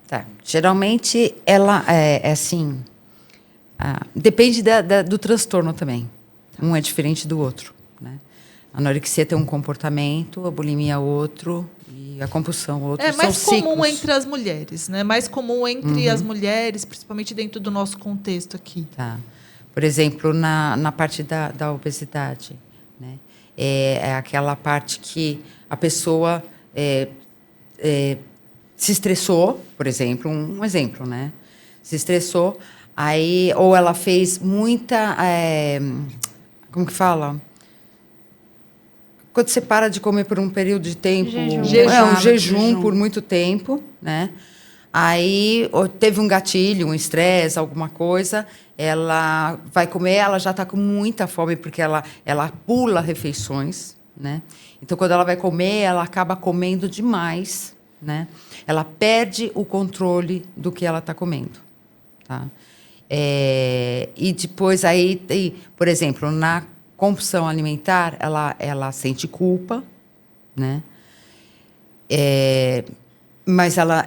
Speaker 4: Tá. Geralmente, ela assim... depende do transtorno também. Um é diferente do outro. Né? A anorexia tem um comportamento, a bulimia outro e a compulsão outro.
Speaker 3: É mais
Speaker 4: São
Speaker 3: comum
Speaker 4: ciclos.
Speaker 3: entre as mulheres, né? Mais comum entre as mulheres, principalmente dentro do nosso contexto aqui.
Speaker 4: Tá. Por exemplo, na parte da obesidade. Né? É aquela parte que a pessoa se estressou, por exemplo, um exemplo, né? Se estressou... Aí, ou ela fez muita... como que fala? Quando você para de comer por um período de tempo...
Speaker 2: Jejum.
Speaker 4: Um jejum por muito tempo, né? Aí teve um gatilho, um estresse, alguma coisa, ela vai comer, ela já está com muita fome, porque ela pula refeições, né? Então, quando ela vai comer, ela acaba comendo demais, né? Ela perde o controle do que ela está comendo, tá? E depois, aí, por exemplo, na compulsão alimentar, ela sente culpa, né? Mas ela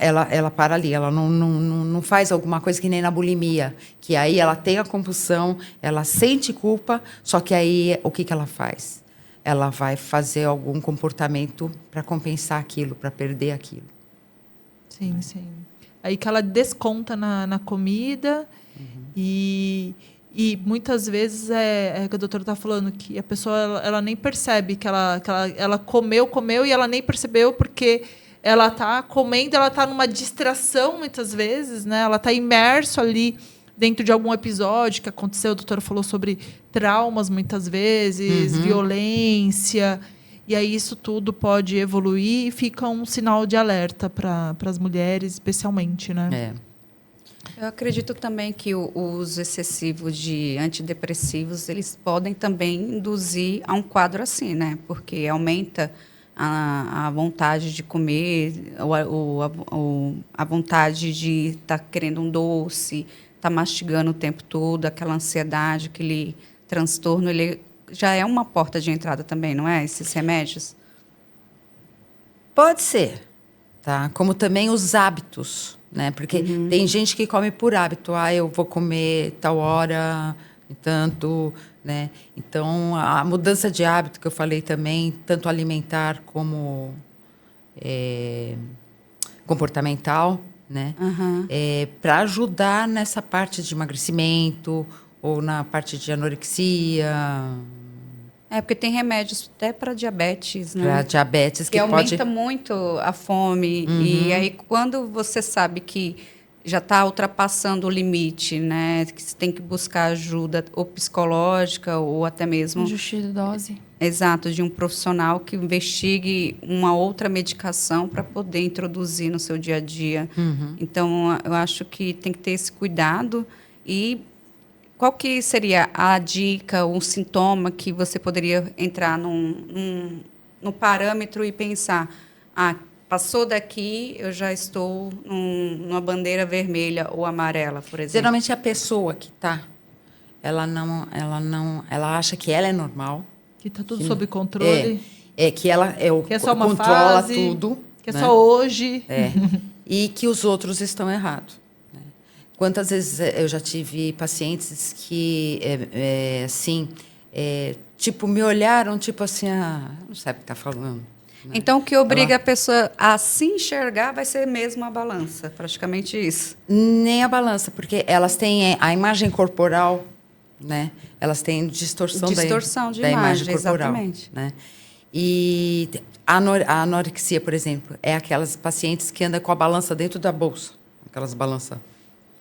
Speaker 4: para ali, ela não faz alguma coisa que nem na bulimia, que aí ela tem a compulsão, ela sente culpa, só que aí o que ela faz? Ela vai fazer algum comportamento para compensar aquilo, para perder aquilo.
Speaker 3: Sim, sim. Aí que ela desconta na comida e muitas vezes é que a doutora está falando que a pessoa ela nem percebe que ela comeu e ela nem percebeu porque ela está comendo, ela está numa distração muitas vezes, né? Ela está imerso ali dentro de algum episódio que aconteceu. A doutora falou sobre traumas muitas vezes, violência. E aí isso tudo pode evoluir e fica um sinal de alerta para as mulheres, especialmente, né?
Speaker 1: Eu acredito também que o uso excessivo de antidepressivos, eles podem também induzir a um quadro assim, né? Porque aumenta a vontade de comer, a vontade de estar querendo um doce, estar mastigando o tempo todo, aquela ansiedade, aquele transtorno, ele já é uma porta de entrada também, não é? Esses remédios?
Speaker 4: Pode ser, tá? Como também os hábitos, né? Porque tem gente que come por hábito. Eu vou comer tal hora, e tanto, né? Então, a mudança de hábito que eu falei também, tanto alimentar como comportamental, né? Para ajudar nessa parte de emagrecimento ou na parte de anorexia.
Speaker 1: Porque tem remédios até para diabetes, né?
Speaker 4: Para diabetes
Speaker 1: que
Speaker 4: pode...
Speaker 1: aumenta muito a fome. E aí, quando você sabe que já está ultrapassando o limite, né? Que você tem que buscar ajuda ou psicológica ou até mesmo...
Speaker 2: Ajuste de dose.
Speaker 1: Exato, de um profissional que investigue uma outra medicação para poder introduzir no seu dia a dia. Então, eu acho que tem que ter esse cuidado. E qual que seria a dica, um sintoma que você poderia entrar no parâmetro e pensar, passou daqui, eu já estou numa bandeira vermelha ou amarela, por exemplo?
Speaker 4: Geralmente a pessoa que está, ela acha que ela é normal.
Speaker 3: Que está tudo sob controle.
Speaker 4: Que ela
Speaker 3: que é só uma
Speaker 4: controla
Speaker 3: fase,
Speaker 4: tudo.
Speaker 3: Que é
Speaker 4: né?
Speaker 3: só hoje.
Speaker 4: E que os outros estão errados. Né? Quantas vezes eu já tive pacientes que, tipo, me olharam, tipo assim, não sabe o que está falando. Né?
Speaker 1: Então, o que obriga a pessoa a se enxergar vai ser mesmo a balança, praticamente isso.
Speaker 4: Nem a balança, porque elas têm a imagem corporal, né? Elas têm distorção da imagem corporal.
Speaker 1: Exatamente.
Speaker 4: Né? E a anorexia, por exemplo, é aquelas pacientes que andam com a balança dentro da bolsa. Aquelas balanças,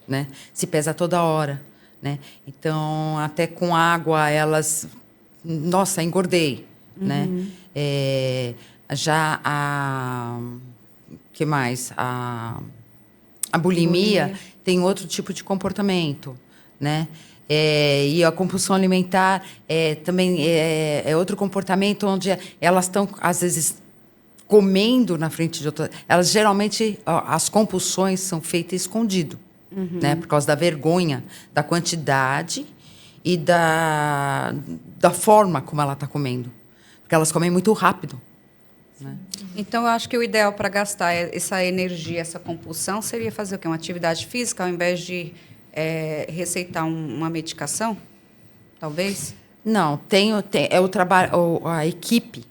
Speaker 4: né? Se pesa toda hora, né? Então, até com água, elas... Nossa, engordei, né? Já que mais? A bulimia tem outro tipo de comportamento, né? E a compulsão alimentar também é outro comportamento onde elas estão, às vezes, comendo na frente de outras. Elas, geralmente, as compulsões são feitas escondido, né? Por causa da vergonha, da quantidade e da forma como ela está comendo. Porque elas comem muito rápido. Né?
Speaker 1: Então, eu acho que o ideal para gastar essa energia, essa compulsão, seria fazer o quê? Uma atividade física, ao invés de receitar uma medicação? Talvez?
Speaker 4: Não, o trabalho, a equipe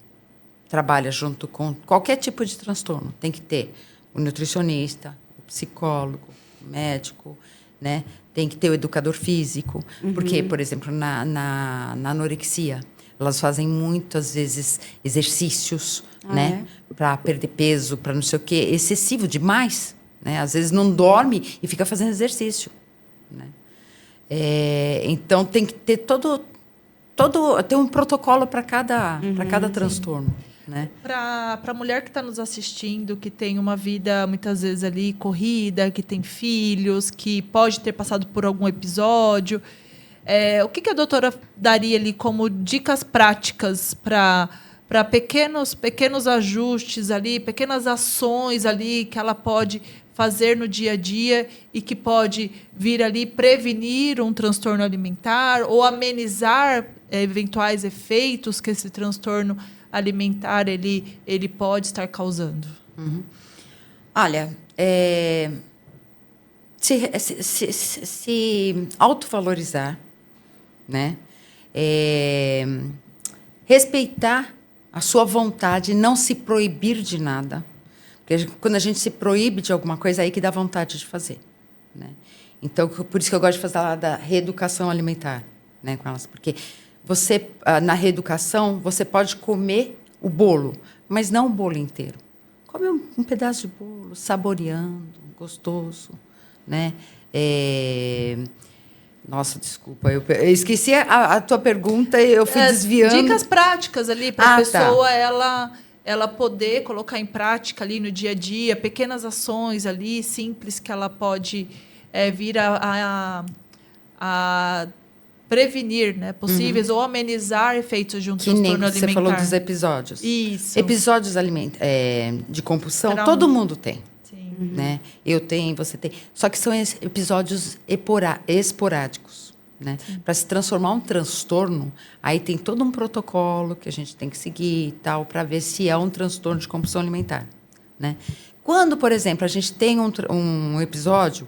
Speaker 4: trabalha junto com qualquer tipo de transtorno. Tem que ter o nutricionista, o psicólogo, o médico, né? Tem que ter o educador físico. Porque, por exemplo, na anorexia, elas fazem muitas vezes exercícios, né? Para perder peso, para não sei o quê. Excessivo demais. Né? Às vezes não dorme e fica fazendo exercício. Né? Então, tem que ter tem um protocolo para cada transtorno. né?
Speaker 3: Para a mulher que está nos assistindo, que tem uma vida muitas vezes ali corrida, que tem filhos, que pode ter passado por algum episódio, o que a doutora daria ali como dicas práticas para pequenos ajustes ali, pequenas ações ali que ela pode fazer no dia a dia e que pode vir ali prevenir um transtorno alimentar ou amenizar eventuais efeitos que esse transtorno alimentar ele pode estar causando?
Speaker 4: Uhum. Olha, se autovalorizar, né? Respeitar a sua vontade, não se proibir de nada. Porque quando a gente se proíbe de alguma coisa, é aí que dá vontade de fazer, né? Então, por isso que eu gosto de falar da reeducação alimentar, né, com elas. Porque você, na reeducação, você pode comer o bolo, mas não o bolo inteiro. Come um pedaço de bolo, saboreando, gostoso, né? Nossa, desculpa, eu esqueci a tua pergunta e eu fui desviando.
Speaker 3: Dicas práticas ali para a pessoa,
Speaker 4: tá.
Speaker 3: ela poder colocar em prática ali no dia a dia, pequenas ações ali, simples, que ela pode vir a prevenir, né, possíveis ou amenizar efeitos de um transtorno alimentar.
Speaker 4: Você falou dos episódios.
Speaker 3: Isso.
Speaker 4: Episódios de compulsão, todo mundo tem.
Speaker 3: Sim.
Speaker 4: Né? Eu tenho, você tem. Só que são episódios esporádicos. Né? Para se transformar um transtorno, aí tem todo um protocolo que a gente tem que seguir e tal, para ver se é um transtorno de compulsão alimentar. Né? Quando, por exemplo, a gente tem um episódio,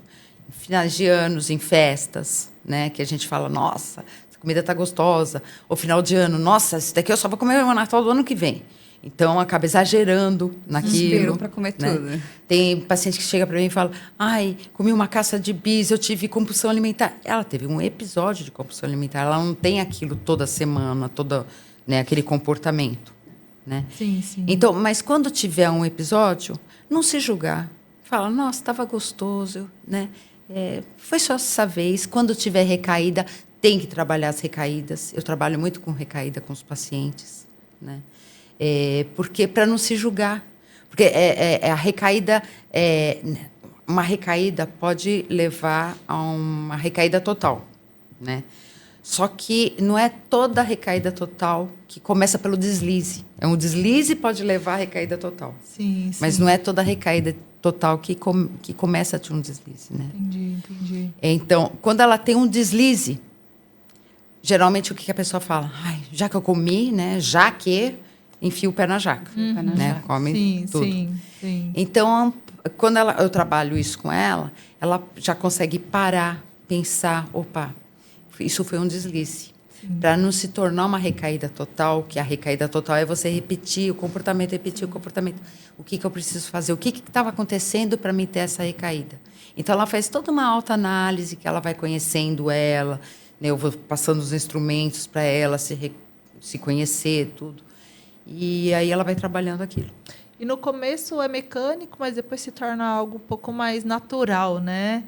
Speaker 4: em finais de anos, em festas, né, que a gente fala, nossa, essa comida está gostosa, ou final de ano, nossa, isso daqui eu só vou comer no Natal do ano que vem. Então, acaba exagerando naquilo.
Speaker 1: Desespero para comer tudo.
Speaker 4: Tem paciente que chega para mim e fala, ai, comi uma caça de bis, eu tive compulsão alimentar. Ela teve um episódio de compulsão alimentar, ela não tem aquilo toda semana, né, aquele comportamento. Né?
Speaker 3: Sim, sim.
Speaker 4: Então, mas quando tiver um episódio, não se julgar. Fala, nossa, estava gostoso, né? Foi só essa vez. Quando tiver recaída, tem que trabalhar as recaídas. Eu trabalho muito com recaída com os pacientes, né? Porque para não se julgar, porque a recaída, uma recaída pode levar a uma recaída total, né? Só que não é toda recaída total que começa pelo deslize. Um deslize pode levar à recaída total.
Speaker 3: Sim, sim.
Speaker 4: Mas não é toda recaída total que começa a ter um deslize, né?
Speaker 3: Entendi.
Speaker 4: Então, quando ela tem um deslize, geralmente o que a pessoa fala? Ai, já que eu comi, né? Já que enfia o pé na jaca, né? Come tudo.
Speaker 3: Sim.
Speaker 4: Então, quando eu trabalho isso com ela já consegue parar, pensar, opa, isso foi um deslize. Para não se tornar uma recaída total, que a recaída total é você repetir o comportamento. O que eu preciso fazer? O que estava acontecendo para mim ter essa recaída? Então, ela faz toda uma autoanálise, que ela vai conhecendo ela, né? Eu vou passando os instrumentos para ela se conhecer, tudo. E aí ela vai trabalhando aquilo.
Speaker 3: E no começo é mecânico, mas depois se torna algo um pouco mais natural, né?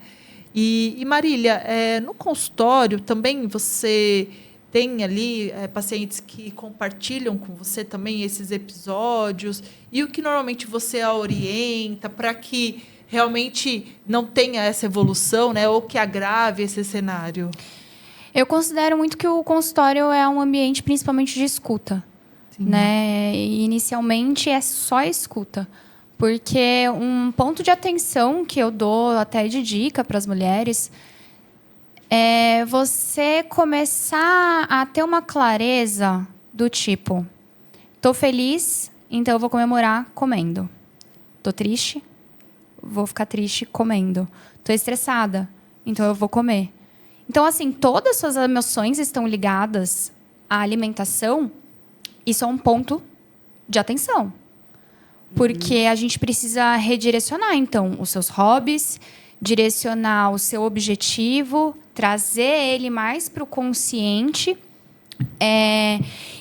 Speaker 3: E Marília, no consultório também você tem ali pacientes que compartilham com você também esses episódios? E o que normalmente você a orienta para que realmente não tenha essa evolução, né? Ou que agrave esse cenário?
Speaker 2: Eu considero muito que o consultório é um ambiente principalmente de escuta. Né? E inicialmente é só escuta. Porque um ponto de atenção que eu dou até de dica para as mulheres é você começar a ter uma clareza do tipo: tô feliz, então eu vou comemorar comendo. Tô triste, vou ficar triste comendo. Tô estressada, então eu vou comer. Então, assim, todas as suas emoções estão ligadas à alimentação. Isso é um ponto de atenção. Porque a gente precisa redirecionar, então, os seus hobbies, direcionar o seu objetivo, trazer ele mais para o consciente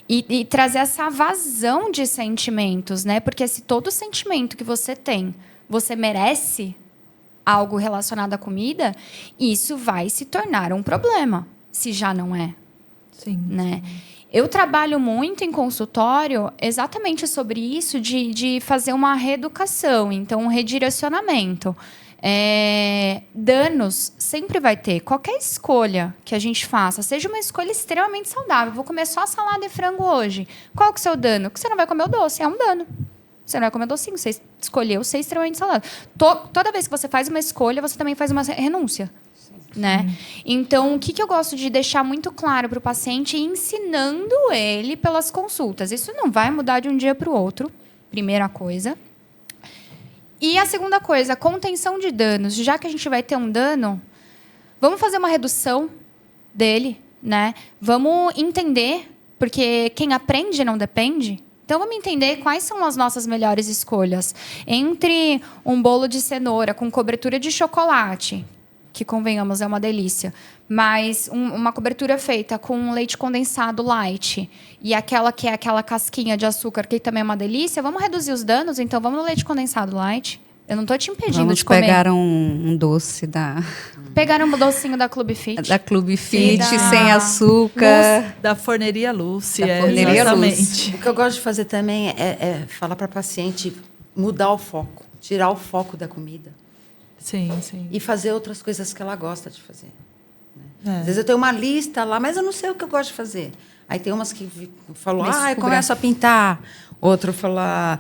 Speaker 2: e trazer essa vazão de sentimentos, né? Porque se todo sentimento que você tem, você merece algo relacionado à comida, isso vai se tornar um problema, se já não é.
Speaker 3: Sim.
Speaker 2: Né? Eu trabalho muito em consultório exatamente sobre isso, de fazer uma reeducação, então um redirecionamento. Danos sempre vai ter. Qualquer escolha que a gente faça, seja uma escolha extremamente saudável. Vou comer só salada e frango hoje. Qual que é o seu dano? Que você não vai comer o doce. É um dano. Você não vai comer docinho. Você escolheu ser extremamente saudável. Toda vez que você faz uma escolha, você também faz uma renúncia. Né? Então, o que eu gosto de deixar muito claro para o paciente, ensinando ele pelas consultas. Isso não vai mudar de um dia para o outro, primeira coisa. E a segunda coisa, contenção de danos. Já que a gente vai ter um dano, vamos fazer uma redução dele, né? Vamos entender, porque quem aprende não depende. Então, vamos entender quais são as nossas melhores escolhas. Entre um bolo de cenoura com cobertura de chocolate, que, convenhamos, é uma delícia, mas uma cobertura feita com leite condensado light e aquela que é aquela casquinha de açúcar, que também é uma delícia, vamos reduzir os danos? Então, vamos no leite condensado light. Eu não estou te impedindo de comer.
Speaker 1: Pegar um doce da...
Speaker 2: Pegar um docinho da Clube Fit.
Speaker 1: Da Clube Fit, sem açúcar.
Speaker 3: Da Forneria Lúcia.
Speaker 1: Da Forneria
Speaker 3: exatamente.
Speaker 4: O que eu gosto de fazer também é falar para a paciente mudar o foco, tirar o foco da comida.
Speaker 3: Sim, sim.
Speaker 4: E fazer outras coisas que ela gosta de fazer. Né? Às vezes eu tenho uma lista lá, mas eu não sei o que eu gosto de fazer. Aí tem umas que falam, eu começo a pintar. Outro fala,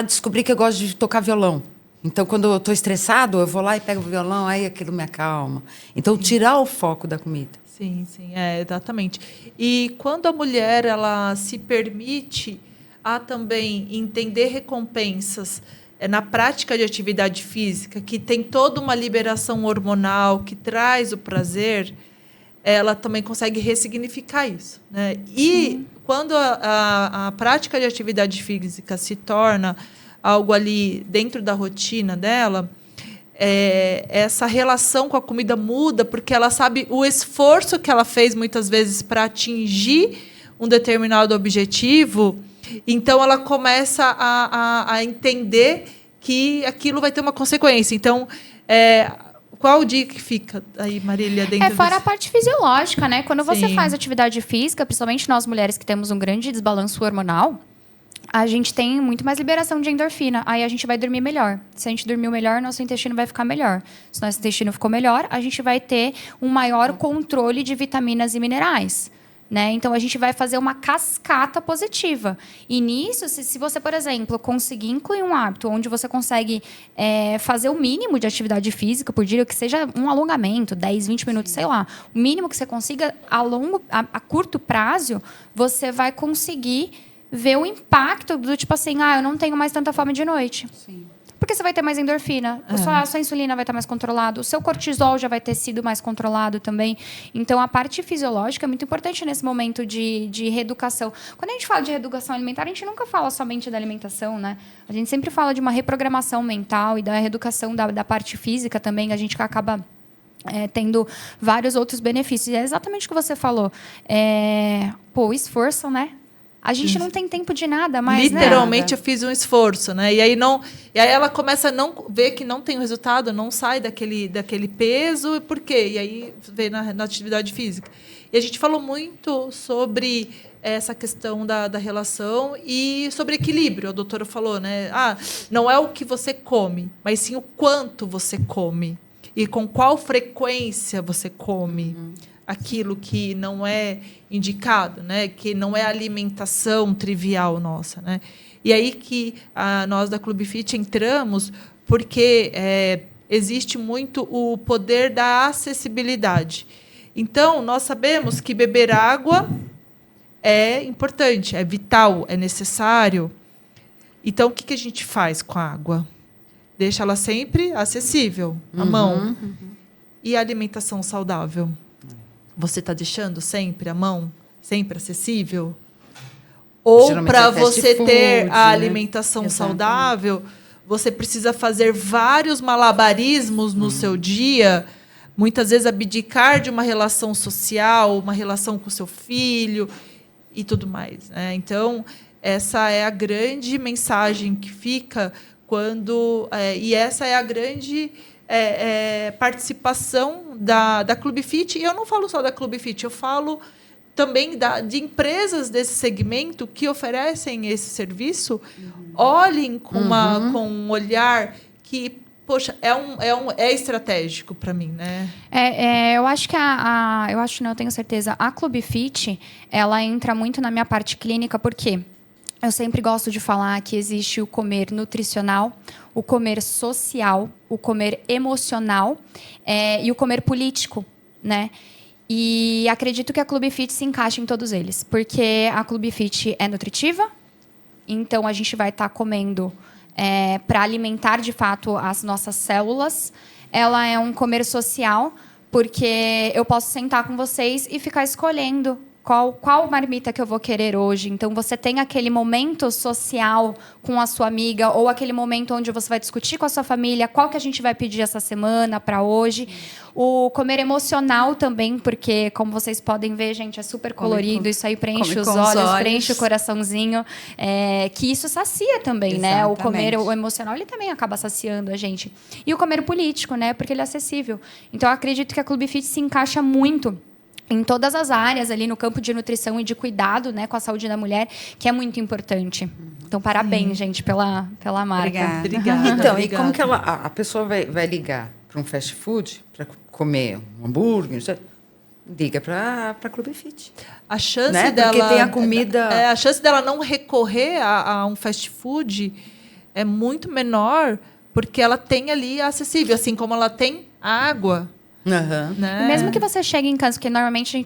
Speaker 4: descobri que eu gosto de tocar violão. Então, quando eu estou estressado, eu vou lá e pego o violão, aí aquilo me acalma. Então, tirar o foco da comida.
Speaker 3: Sim, sim, exatamente. E quando a mulher ela se permite a também entender recompensas na prática de atividade física, que tem toda uma liberação hormonal que traz o prazer, ela também consegue ressignificar isso, né? E quando a prática de atividade física se torna algo ali dentro da rotina dela, essa relação com a comida muda, porque ela sabe o esforço que ela fez muitas vezes para atingir um determinado objetivo. Então, ela começa a entender que aquilo vai ter uma consequência. Então, qual o dia que fica aí, Marília?
Speaker 2: Fora a parte fisiológica, né? Quando você faz atividade física, principalmente nós mulheres que temos um grande desbalanço hormonal, a gente tem muito mais liberação de endorfina. Aí a gente vai dormir melhor. Se a gente dormiu melhor, nosso intestino vai ficar melhor. Se nosso intestino ficou melhor, a gente vai ter um maior controle de vitaminas e minerais. Né? Então, a gente vai fazer uma cascata positiva. E nisso, se você, por exemplo, conseguir incluir um hábito onde você consegue fazer o mínimo de atividade física por dia, que seja um alongamento, 10, 20 minutos, sei lá. O mínimo que você consiga, a curto prazo, você vai conseguir ver o impacto do tipo assim, eu não tenho mais tanta fome de noite.
Speaker 1: Sim.
Speaker 2: Porque você vai ter mais endorfina, a sua insulina vai estar mais controlada, o seu cortisol já vai ter sido mais controlado também. Então, a parte fisiológica é muito importante nesse momento de reeducação. Quando a gente fala de reeducação alimentar, a gente nunca fala somente da alimentação, né? A gente sempre fala de uma reprogramação mental e da reeducação da parte física também, a gente acaba tendo vários outros benefícios. E é exatamente o que você falou. O esforço, né? A gente não tem tempo de nada mais,
Speaker 3: literalmente, eu fiz um esforço, né? E aí ela começa a não ver que não tem o resultado, não sai daquele peso, por quê? E aí vem na atividade física. E a gente falou muito sobre essa questão da relação e sobre equilíbrio. A doutora falou, né? Não é o que você come, mas sim o quanto você come. E com qual frequência você come. Aquilo que não é indicado, né? Que não é alimentação trivial nossa. Né? E aí que nós da Clube Fit entramos, porque existe muito o poder da acessibilidade. Então, nós sabemos que beber água é importante, é vital, é necessário. Então, o que a gente faz com a água? Deixa ela sempre acessível, à mão. E a alimentação saudável? Você está deixando sempre à mão? Sempre acessível? Ou para você ter a alimentação saudável, você precisa fazer vários malabarismos no seu dia, muitas vezes abdicar de uma relação social, uma relação com seu filho e tudo mais. Né? Então, essa é a grande mensagem que fica quando... e essa é a grande... participação da Clube Fit. E eu não falo só da Clube Fit, eu falo também de empresas desse segmento que oferecem esse serviço olhem com um olhar que, poxa, é estratégico para mim, né?
Speaker 2: Eu acho que eu acho, não, eu tenho certeza, a Clube Fit, ela entra muito na minha parte clínica, porque eu sempre gosto de falar que existe o comer nutricional, o comer social, o comer emocional e o comer político, né? E acredito que a Clube Fit se encaixa em todos eles, porque a Clube Fit é nutritiva, então a gente vai estar comendo para alimentar de fato as nossas células. Ela é um comer social, porque eu posso sentar com vocês e ficar escolhendo qual marmita que eu vou querer hoje. Então, você tem aquele momento social com a sua amiga, ou aquele momento onde você vai discutir com a sua família qual que a gente vai pedir essa semana para hoje. O comer emocional também, porque, como vocês podem ver, gente, é super colorido. Isso aí preenche os olhos, preenche o coraçãozinho. Que isso sacia também,
Speaker 1: Exatamente.
Speaker 2: né? O comer o emocional, ele também acaba saciando a gente. E o comer político, né? Porque ele é acessível. Então, eu acredito que a Clube Fit se encaixa muito em todas as áreas ali no campo de nutrição e de cuidado, né, com a saúde da mulher, que é muito importante. Então, parabéns, gente, pela marca.
Speaker 3: Obrigada.
Speaker 4: Então,
Speaker 3: obrigada.
Speaker 4: e como que a pessoa vai ligar para um fast food, para comer um hambúrguer, não sei, liga para Clube Fit.
Speaker 3: A chance
Speaker 4: Né?
Speaker 3: dela...
Speaker 4: Porque tem a comida...
Speaker 3: a chance dela não recorrer a um fast food é muito menor, porque ela tem ali acessível, assim como ela tem água. Né?
Speaker 2: E mesmo que você chegue em casa, porque normalmente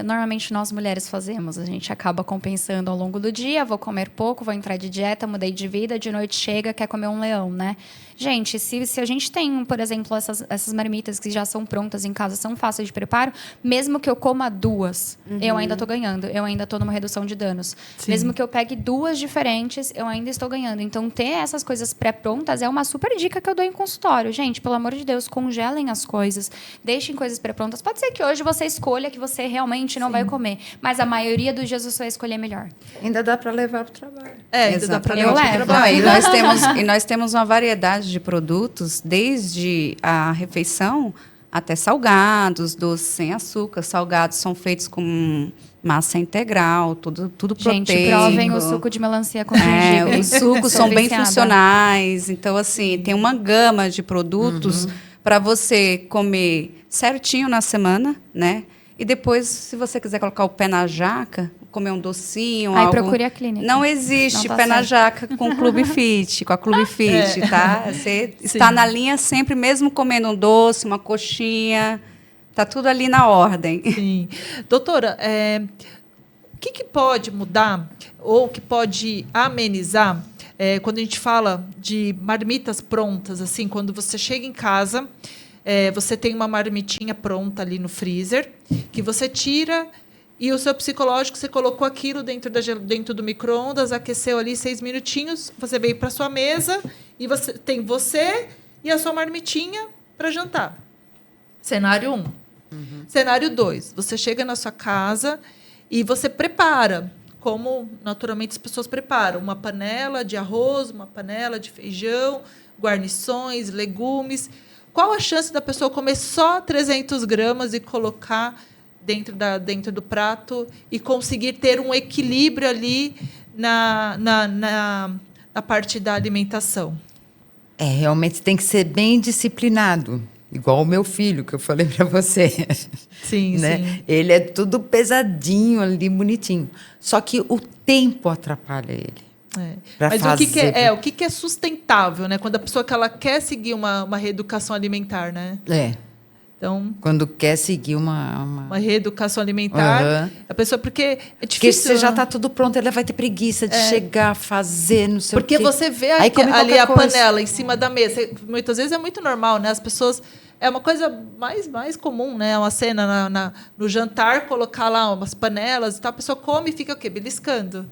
Speaker 2: normalmente nós mulheres fazemos, a gente acaba compensando ao longo do dia, vou comer pouco, vou entrar de dieta, mudei de vida, de noite chega, quer comer um leão, né? Gente, se a gente tem, por exemplo, essas marmitas que já são prontas em casa, são fáceis de preparo, mesmo que eu coma duas, eu ainda estou ganhando, eu ainda estou numa redução de danos.
Speaker 3: Sim.
Speaker 2: Mesmo que eu pegue duas diferentes, eu ainda estou ganhando. Então, ter essas coisas pré-prontas é uma super dica que eu dou em consultório. Gente, pelo amor de Deus, congelem as coisas, deixem coisas pré-prontas. Pode ser que hoje você escolha que você realmente não vai comer, mas a maioria dos dias você vai escolher melhor.
Speaker 4: Ainda dá para levar para o trabalho.
Speaker 3: Ainda dá para
Speaker 2: Eu
Speaker 3: levar
Speaker 2: levo.
Speaker 3: pro trabalho.
Speaker 1: E nós temos uma variedade de produtos, desde a refeição até salgados, doces sem açúcar. Salgados são feitos com massa integral, tudo
Speaker 2: Gente,
Speaker 1: proteico.
Speaker 2: provem o suco de melancia com gengibre.
Speaker 1: Os sucos
Speaker 2: Sou
Speaker 1: são bem
Speaker 2: viciada.
Speaker 1: funcionais. Então, assim, tem uma gama de produtos para você comer certinho na semana, né? E depois, se você quiser colocar o pé na jaca, comer um docinho,
Speaker 2: Aí
Speaker 1: algo...
Speaker 2: procure a clínica.
Speaker 1: Não existe
Speaker 2: Não tá
Speaker 1: pé na
Speaker 2: certo.
Speaker 1: jaca com o Clube Fit, com a Clube Fit, tá? Você está na linha sempre, mesmo comendo um doce, uma coxinha, tá tudo ali na ordem.
Speaker 3: Sim. Doutora, o que pode mudar ou que pode amenizar quando a gente fala de marmitas prontas, assim, quando você chega em casa, você tem uma marmitinha pronta ali no freezer, que você tira e o seu psicológico, você colocou aquilo dentro do micro-ondas, aqueceu ali 6 minutinhos, você veio para sua mesa e você e a sua marmitinha para jantar. Cenário 1. Cenário 2, você chega na sua casa e você prepara, como naturalmente as pessoas preparam, uma panela de arroz, uma panela de feijão, guarnições, legumes. Qual a chance da pessoa comer só 300 gramas e colocar dentro do prato e conseguir ter um equilíbrio ali na parte da alimentação?
Speaker 4: Realmente tem que ser bem disciplinado. Igual o meu filho, que eu falei para você.
Speaker 3: Sim,
Speaker 4: né?
Speaker 3: sim.
Speaker 4: Ele é tudo pesadinho ali, bonitinho. Só que o tempo atrapalha ele.
Speaker 3: Mas o que é sustentável, né? Quando a pessoa que ela quer seguir uma reeducação alimentar, né? Então,
Speaker 4: quando quer seguir uma
Speaker 3: reeducação alimentar, a pessoa, porque é
Speaker 4: porque
Speaker 3: difícil.
Speaker 4: você já está tudo pronto, ela vai ter preguiça de chegar, fazer, não sei
Speaker 3: Porque
Speaker 4: o quê.
Speaker 3: você vê
Speaker 4: Aí come
Speaker 3: ali
Speaker 4: qualquer
Speaker 3: a
Speaker 4: coisa.
Speaker 3: panela em cima da mesa. Muitas vezes é muito normal, né? As pessoas... É uma coisa mais comum, né? Uma cena no jantar, colocar lá umas panelas e tal. A pessoa come e fica o quê? Beliscando.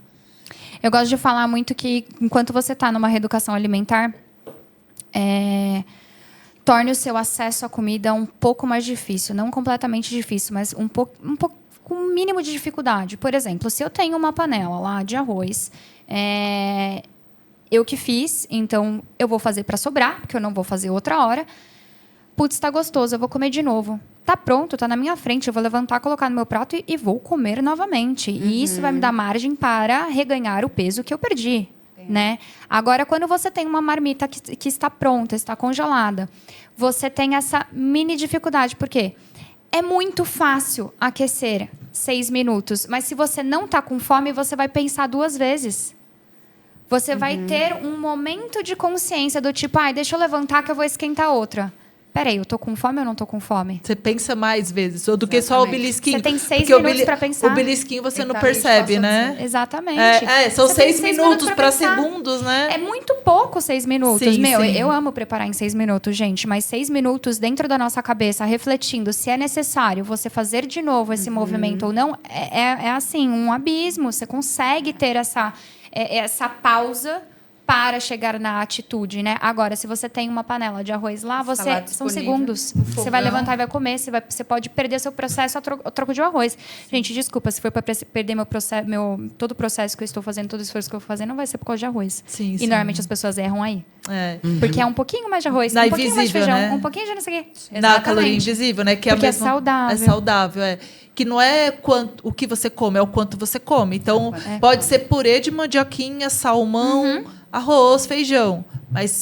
Speaker 2: Eu gosto de falar muito que, enquanto você está numa reeducação alimentar, torne o seu acesso à comida um pouco mais difícil. Não completamente difícil, mas um pouco com um mínimo de dificuldade. Por exemplo, se eu tenho uma panela lá de arroz, eu que fiz, então eu vou fazer para sobrar, porque eu não vou fazer outra hora. Putz, está gostoso, eu vou comer de novo. tá pronto, tá na minha frente, eu vou levantar, colocar no meu prato e vou comer novamente. E isso vai me dar margem para reganhar o peso que eu perdi. Né? Agora, quando você tem uma marmita que está pronta, está congelada, você tem essa mini dificuldade. Por quê? É muito fácil aquecer 6 minutos, mas se você não está com fome, você vai pensar 2 vezes. Você vai ter um momento de consciência do tipo, deixa eu levantar que eu vou esquentar outra. Peraí, eu tô com fome ou não tô com fome?
Speaker 3: Você pensa mais vezes, ou do que só o belisquinho.
Speaker 2: Você tem 6
Speaker 3: Porque
Speaker 2: minutos para pensar.
Speaker 3: O belisquinho você não percebe, né?
Speaker 2: Exatamente.
Speaker 3: São
Speaker 2: Você tem
Speaker 3: 6 minutos para
Speaker 2: pensar.
Speaker 3: segundos, né?
Speaker 2: É muito pouco 6 minutos.
Speaker 3: Sim, sim.
Speaker 2: Eu amo preparar em 6 minutos, gente. Mas 6 minutos dentro da nossa cabeça, refletindo se é necessário você fazer de novo esse movimento ou não, é assim, um abismo. Você consegue ter essa pausa para chegar na atitude, né? Agora, se você tem uma panela de arroz lá, são segundos. Você vai levantar e vai comer. Você pode perder seu processo a troco de arroz. Gente, desculpa, se for para perder todo o processo que eu estou fazendo, todo o esforço que eu vou fazer, não vai ser por causa de arroz.
Speaker 3: Sim,
Speaker 2: e normalmente as pessoas erram aí.
Speaker 3: Porque
Speaker 2: é um pouquinho mais de arroz,
Speaker 3: na
Speaker 2: um pouquinho mais de feijão,
Speaker 3: né?
Speaker 2: Um pouquinho de não sei o quê.
Speaker 3: Na caloria invisível, né? Que é
Speaker 2: porque
Speaker 3: mesmo,
Speaker 2: é saudável.
Speaker 3: É saudável, Que não é o que você come, é o quanto você come. Então, pode ser purê de mandioquinha, salmão, arroz, feijão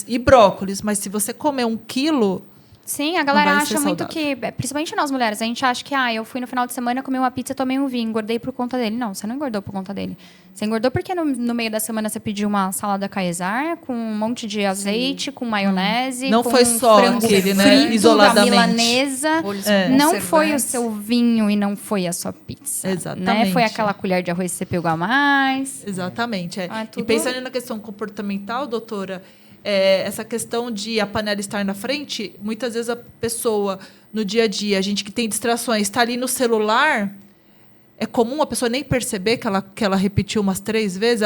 Speaker 3: e brócolis. Mas se você comer 1 quilo...
Speaker 2: Sim, a galera
Speaker 3: vai
Speaker 2: acha
Speaker 3: ser
Speaker 2: muito
Speaker 3: saudável.
Speaker 2: que, principalmente nós mulheres, a gente acha que eu fui no final de semana, comi uma pizza, tomei um vinho, engordei por conta dele. Não, você não engordou por conta dele. Você engordou porque no meio da semana você pediu uma salada Caesar com um monte de azeite, com maionese,
Speaker 3: Não
Speaker 2: com
Speaker 3: foi só
Speaker 2: frango
Speaker 3: aquele, né?
Speaker 2: frito,
Speaker 3: Isoladamente.
Speaker 2: milanesa. Não foi o
Speaker 1: conservantes.
Speaker 2: seu vinho e não foi a sua pizza.
Speaker 3: Exatamente.
Speaker 2: Né? Foi aquela colher de arroz que você pegou a mais.
Speaker 3: Exatamente. E
Speaker 2: tudo-
Speaker 3: pensando na questão comportamental, doutora, essa questão de a panela estar na frente, muitas vezes a pessoa, no dia a dia, a gente que tem distrações, está ali no celular, é comum a pessoa nem perceber que ela repetiu umas 3 vezes,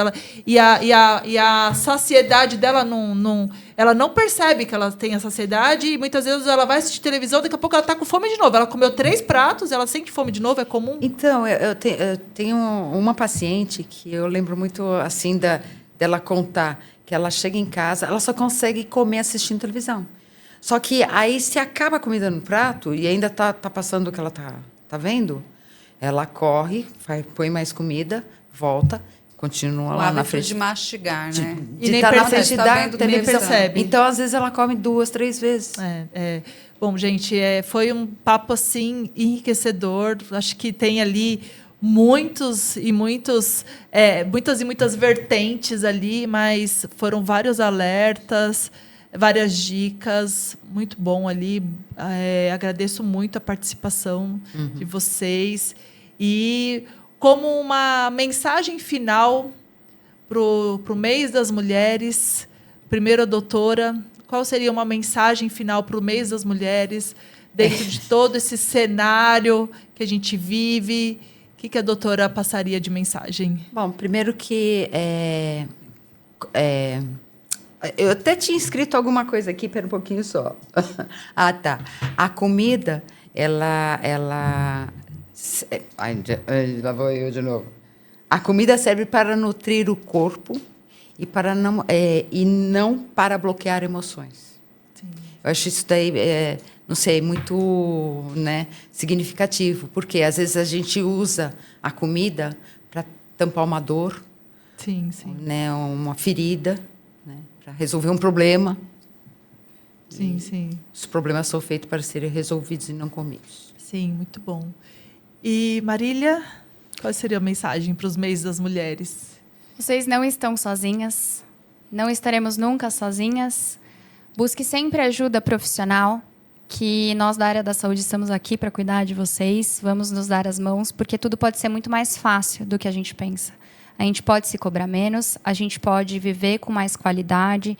Speaker 3: e a saciedade dela ela não percebe que ela tem a saciedade, e muitas vezes ela vai assistir televisão, daqui a pouco ela está com fome de novo. Ela comeu 3 pratos, ela sente fome de novo, é comum?
Speaker 4: Então, eu tenho uma paciente que eu lembro muito assim dela contar que ela chega em casa, ela só consegue comer assistindo televisão. Só que aí, se acaba a comida no prato e ainda tá passando o que ela tá vendo, ela corre, põe mais comida, volta, continua
Speaker 1: O
Speaker 4: lá na
Speaker 1: hábito
Speaker 4: frente.
Speaker 1: de mastigar, né?
Speaker 3: E nem
Speaker 4: tá na
Speaker 3: percebe,
Speaker 4: frente
Speaker 1: tá
Speaker 4: da
Speaker 1: vendo
Speaker 3: nem
Speaker 4: televisão.
Speaker 3: percebe.
Speaker 4: Então, às vezes, ela come 2, 3 vezes.
Speaker 3: Bom, gente, foi um papo assim enriquecedor. Acho que tem ali muitas vertentes ali, mas foram vários alertas, várias dicas, muito bom ali. Agradeço muito a participação de vocês. E como uma mensagem final para o mês das mulheres, primeiro a doutora, qual seria uma mensagem final para o mês das mulheres, dentro de todo esse cenário que a gente vive? O que a doutora passaria de mensagem?
Speaker 4: Bom, primeiro que eu até tinha escrito alguma coisa aqui, pera um pouquinho só. Tá. A comida, ela lá vou eu de novo. A comida serve para nutrir o corpo e não para bloquear emoções.
Speaker 3: Sim.
Speaker 4: Eu acho isso daí, não sei, muito, né, significativo, porque às vezes a gente usa a comida para tampar uma dor,
Speaker 3: Sim.
Speaker 4: né, uma ferida, né, para resolver um problema.
Speaker 3: Sim.
Speaker 4: Os problemas são feitos para serem resolvidos e não comidos.
Speaker 3: Sim, muito bom. E Marília, qual seria a mensagem para os mês das mulheres?
Speaker 2: Vocês não estão sozinhas. Não estaremos nunca sozinhas. Busque sempre ajuda profissional, que nós da área da saúde estamos aqui para cuidar de vocês. Vamos nos dar as mãos, porque tudo pode ser muito mais fácil do que a gente pensa. A gente pode se cobrar menos, a gente pode viver com mais qualidade,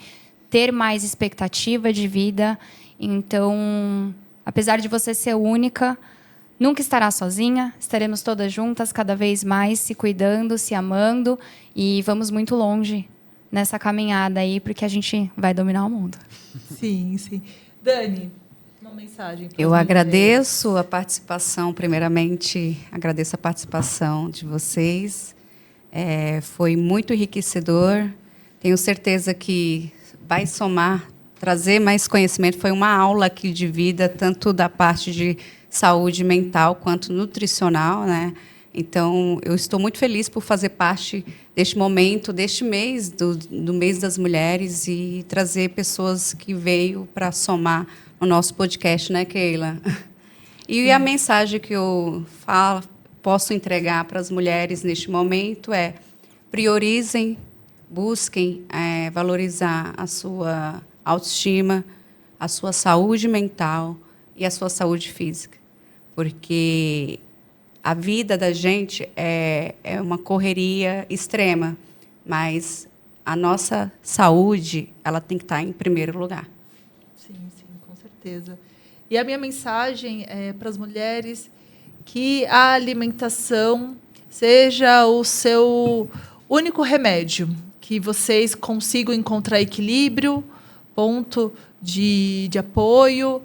Speaker 2: ter mais expectativa de vida. Então, apesar de você ser única, nunca estará sozinha. Estaremos todas juntas, cada vez mais, se cuidando, se amando. E vamos muito longe nessa caminhada aí, porque a gente vai dominar o mundo.
Speaker 3: Sim. Dani, uma mensagem.
Speaker 1: Eu agradeço a participação, primeiramente, agradeço a participação de vocês. Foi muito enriquecedor. Tenho certeza que vai somar, trazer mais conhecimento. Foi uma aula aqui de vida, tanto da parte de saúde mental quanto nutricional, né? Então, eu estou muito feliz por fazer parte deste momento, deste mês, do mês das mulheres, e trazer pessoas que veio para somar no nosso podcast, né, Keila? E a mensagem que eu posso entregar para as mulheres neste momento é: priorizem, busquem valorizar a sua autoestima, a sua saúde mental e a sua saúde física. Porque a vida da gente é uma correria extrema, mas a nossa saúde, ela tem que estar em primeiro lugar.
Speaker 3: Sim, com certeza. E a minha mensagem é para as mulheres que a alimentação seja o seu único remédio, que vocês consigam encontrar equilíbrio, ponto de apoio,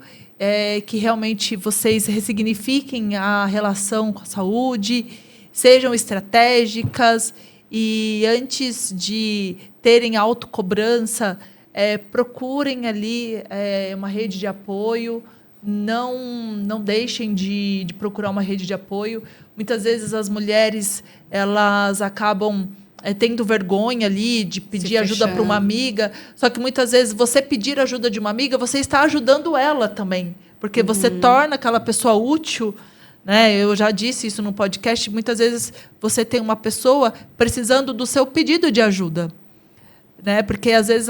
Speaker 3: que realmente vocês ressignifiquem a relação com a saúde, sejam estratégicas e, antes de terem autocobrança, procurem ali uma rede de apoio. Não deixem de procurar uma rede de apoio. Muitas vezes as mulheres elas acabam tendo vergonha ali de pedir ajuda para uma amiga. Só que muitas vezes você pedir ajuda de uma amiga, você está ajudando ela também, porque você torna aquela pessoa útil, né? Eu já disse isso no podcast. Muitas vezes você tem uma pessoa precisando do seu pedido de ajuda, né? Porque às vezes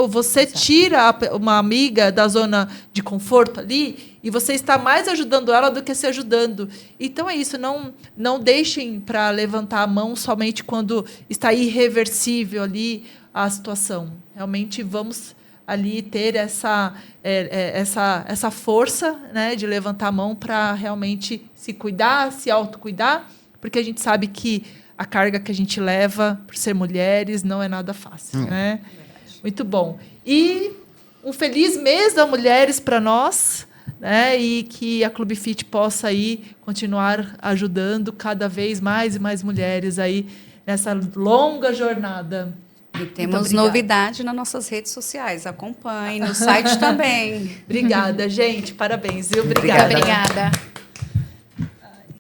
Speaker 3: você tira uma amiga da zona de conforto ali e você está mais ajudando ela do que se ajudando. Então é isso, não deixem para levantar a mão somente quando está irreversível ali a situação. Realmente vamos ali ter essa força, né, de levantar a mão para realmente se cuidar, se autocuidar, porque a gente sabe que a carga que a gente leva por ser mulheres não é nada fácil, né? Muito bom. E um feliz mês das mulheres para nós, né? E que a Clube Fit possa aí continuar ajudando cada vez mais e mais mulheres aí nessa longa jornada.
Speaker 1: E temos novidade nas nossas redes sociais. Acompanhe, no site também.
Speaker 3: Obrigada, gente. Parabéns, viu? Obrigada.
Speaker 2: Obrigada.